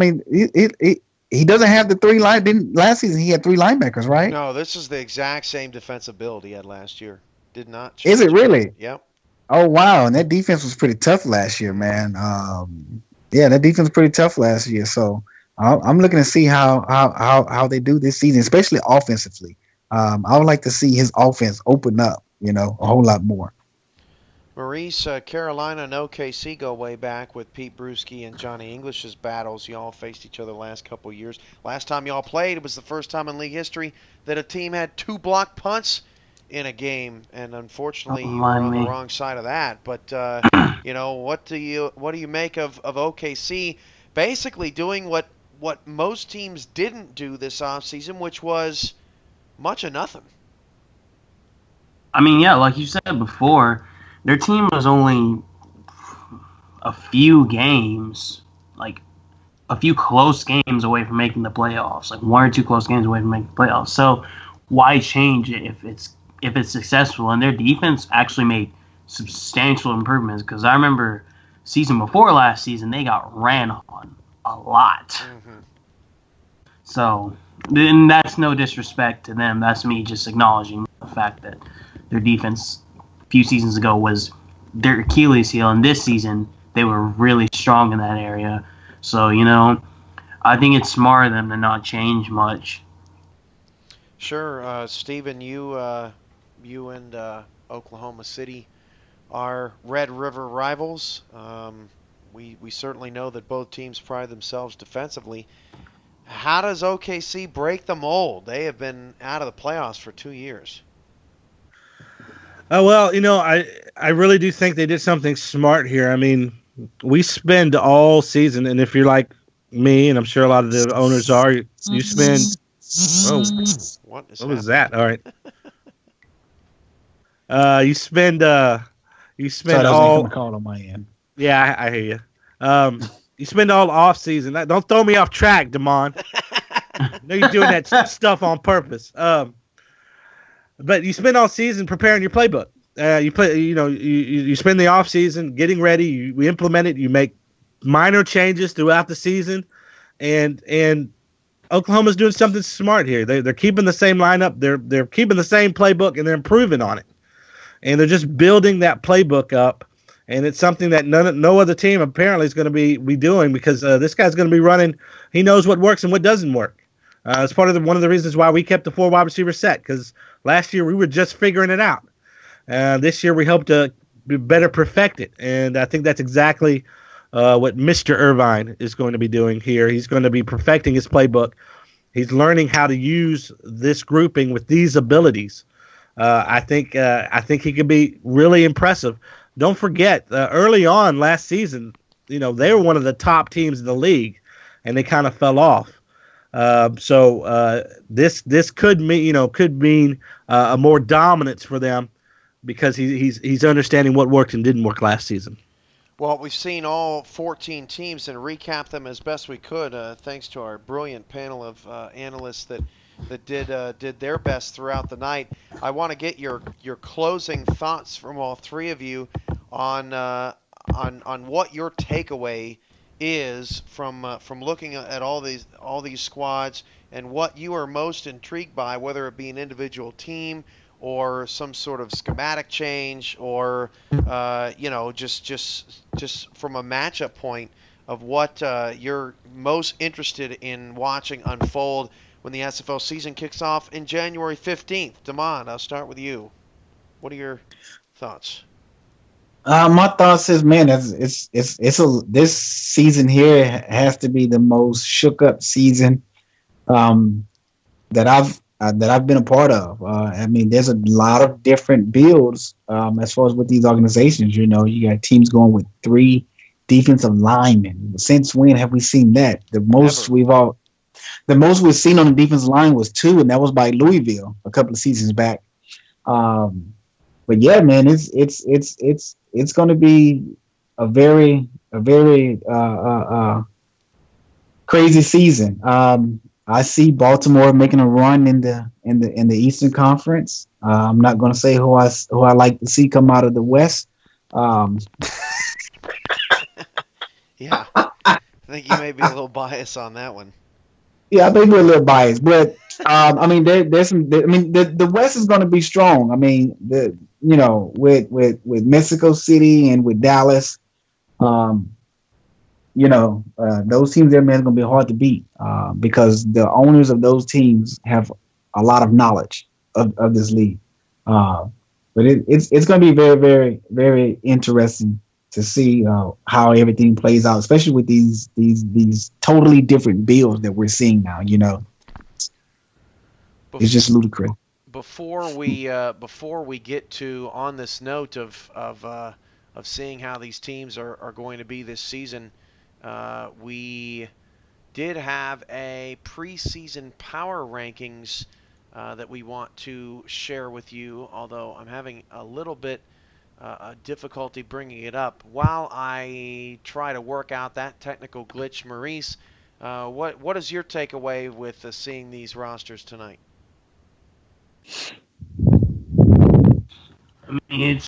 he doesn't have the 3 line. Last season he had 3 linebackers, right? No, this is the exact same defensive build he had last year. Did not change. Is it really? Yep. Oh wow, and that defense was pretty tough last year, man. That defense was pretty tough last year. So I'm looking to see how they do this season, especially offensively. I would like to see his offense open up, a whole lot more. Maurice, Carolina and OKC go way back with Pete Bruschi and Johnny English's battles. Y'all faced each other the last couple of years. Last time y'all played, it was the first time in league history that a team had 2 blocked punts in a game, and unfortunately you were on the wrong side of that. But what do you make of OKC basically doing what most teams didn't do this offseason, which was much of nothing? Like you said before, their team was only a few games, like a few close games away from making the playoffs, like 1 or 2 close games away from making the playoffs. So why change it if it's successful? And their defense actually made substantial improvements, because I remember season before last season they got ran on a lot. Mm-hmm. So then that's no disrespect to them. That's me just acknowledging the fact that their defense a few seasons ago was their Achilles heel, and this season they were really strong in that area. So, I think it's smart of them to not change much. Sure. Steven, you and Oklahoma City are Red River rivals. we certainly know that both teams pride themselves defensively. How does OKC break the mold? They have been out of the playoffs for 2 years. Well, I really do think they did something smart here. I mean, we spend all season, and if you're like me, and I'm sure a lot of the owners are, you spend. Oh, What is what was happening? that? All right. You spend. You spend Sorry, that was all. incoming call on my end. Yeah, I hear you. You spend all off season. Don't throw me off track, Damon. I know you're doing that stuff on purpose. But you spend all season preparing your playbook. You spend the off season getting ready. We implement it. You make minor changes throughout the season, and Oklahoma's doing something smart here. They're keeping the same lineup. They're keeping the same playbook, and they're improving on it. And they're just building that playbook up. And it's something that no other team apparently is going to be doing, because this guy's going to be running. He knows what works and what doesn't work. It's part of one of the reasons why we kept the 4 wide receiver set, because last year we were just figuring it out. This year we hope to be better perfect it. And I think that's exactly what Mr. Irvine is going to be doing here. He's going to be perfecting his playbook. He's learning how to use this grouping with these abilities. I think he could be really impressive. Don't forget, early on last season, they were one of the top teams in the league, and they kind of fell off. So this could mean a more dominance for them, because he's understanding what worked and didn't work last season. Well, we've seen all 14 teams and recapped them as best we could, thanks to our brilliant panel of analysts that did their best throughout the night. I want to get your closing thoughts from all three of you on what your takeaway is from looking at all these squads, and what you are most intrigued by, whether it be an individual team or some sort of schematic change, or just from a matchup point of what you're most interested in watching unfold when the SFL season kicks off in January 15th. Damon, I'll start with you. What are your thoughts? My thoughts is, man, this season here has to be the most shook up season that I've been a part of. I mean, there's a lot of different builds as far as with these organizations. You got teams going with 3 defensive linemen. Since when have we seen that? The most we've seen on the defensive line was 2, and that was by Louisville a couple of seasons back. But yeah, man, it's going to be a very crazy season. I see Baltimore making a run in the Eastern Conference. I'm not going to say who I like to see come out of the West. Yeah, I think you may be a little biased on that one. Yeah, I think we're a little biased, but I mean, there's some. I mean, the West is going to be strong. I mean, with Mexico City and with Dallas, those teams there, man, is going to be hard to beat because the owners of those teams have a lot of knowledge of this league. But it's going to be very, very, very interesting to see how everything plays out, especially with these totally different builds that we're seeing now. It's just ludicrous. Before we get to, on this note of seeing how these teams are going to be this season, we did have a preseason power rankings that we want to share with you, although I'm having a little bit difficulty bringing it up. While I try to work out that technical glitch, Maurice, what is your takeaway with seeing these rosters tonight? I mean,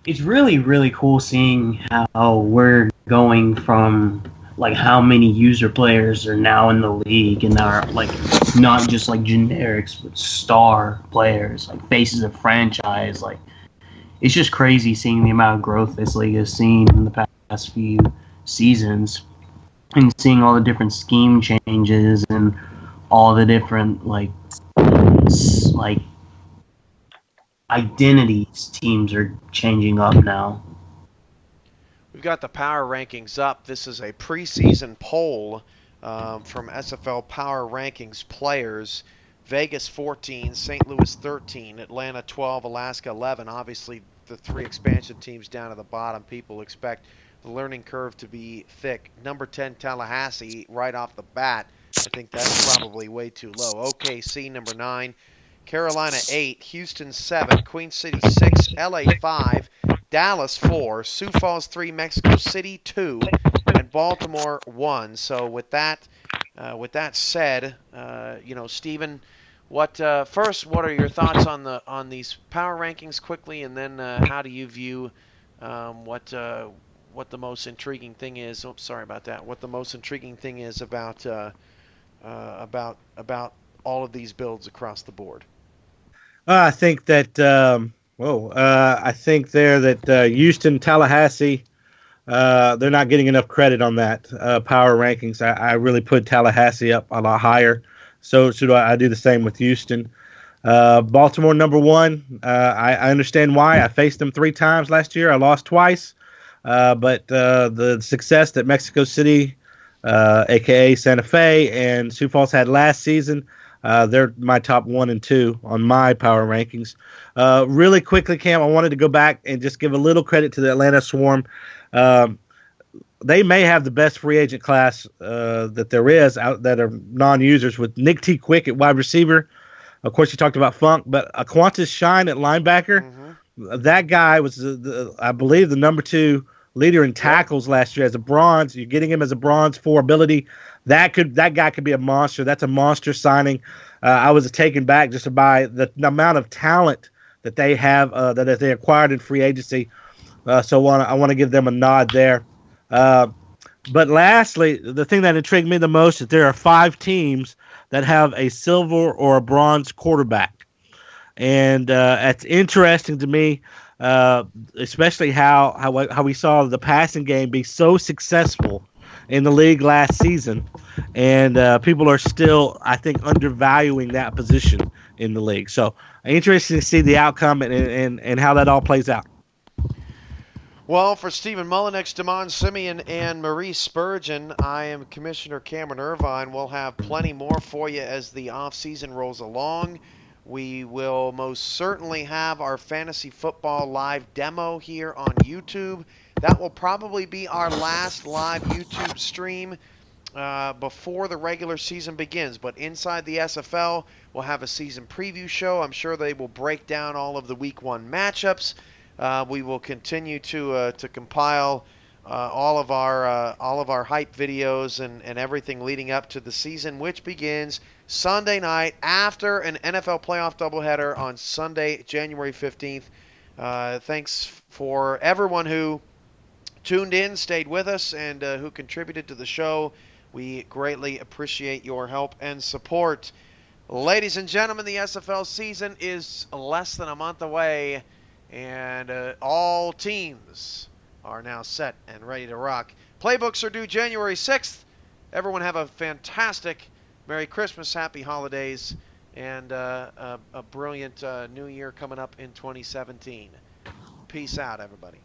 it's really, really cool seeing how we're going from like how many user players are now in the league, and are like not just like generics, but star players, like faces of franchise. Like, it's just crazy seeing the amount of growth this league has seen in the past few seasons, and seeing all the different scheme changes and all the different like identities teams are changing up now. We've got the power rankings up. This is a preseason poll from SFL Power Rankings players. Vegas 14, St. Louis 13, Atlanta 12, Alaska 11. Obviously, the 3 expansion teams down at the bottom. People expect the learning curve to be thick. Number 10, Tallahassee, right off the bat. I think that's probably way too low. OKC, number 9. Carolina 8, Houston 7, Queen City 6, LA 5, Dallas 4, Sioux Falls 3, Mexico City 2, and Baltimore 1. So with that said, Stephen, what are your thoughts on these power rankings quickly, and then how do you view what the most intriguing thing is? Oops, sorry about that. What the most intriguing thing is about all of these builds across the board? I think that I think there that Houston, Tallahassee, they're not getting enough credit on that power rankings. I really put Tallahassee up a lot higher. So should I do the same with Houston. Baltimore number 1. I understand why. I faced them 3 times last year. I lost twice. But the success that Mexico City, a.k.a. Santa Fe, and Sioux Falls had last season, they're my top 1 and 2 on my power rankings. Really quickly, Cam, I wanted to go back and just give a little credit to the Atlanta Swarm. They may have the best free agent class that there is out that are non-users, with Nick T. Quick at wide receiver. Of course, you talked about Funk, but Aquantis Shine at linebacker. Mm-hmm. That guy was, I believe, the number 2 leader in tackles last year as a bronze. You're getting him as a bronze 4 ability. That guy could be a monster. That's a monster signing. I was taken back just by the amount of talent that they have that they acquired in free agency. So I want to give them a nod there. But lastly, the thing that intrigued me the most is there are 5 teams that have a silver or a bronze quarterback. And it's interesting to me, especially how we saw the passing game be so successful in the league last season. And people are still, I think, undervaluing that position in the league. So interesting to see the outcome and how that all plays out. Well, for Stephen Mullinex, Damon Simeon, and Maurice Spurgeon, I am Commissioner Cameron Irvine. We'll have plenty more for you as the off-season rolls along. We will most certainly have our fantasy football live demo here on YouTube. That will probably be our last live YouTube stream before the regular season begins. But inside the SFL, we'll have a season preview show. I'm sure they will break down all of the Week 1 matchups. We will continue to compile all of our hype videos and everything leading up to the season, which begins Sunday night after an NFL playoff doubleheader on Sunday, January 15th. Thanks for everyone who tuned in, stayed with us, and who contributed to the show. We greatly appreciate your help and support. Ladies and gentlemen, the SFL season is less than a month away, and all teams are now set and ready to rock. Playbooks are due January 6th. Everyone have a fantastic Merry Christmas, Happy Holidays, and a brilliant New Year coming up in 2017. Peace out, everybody.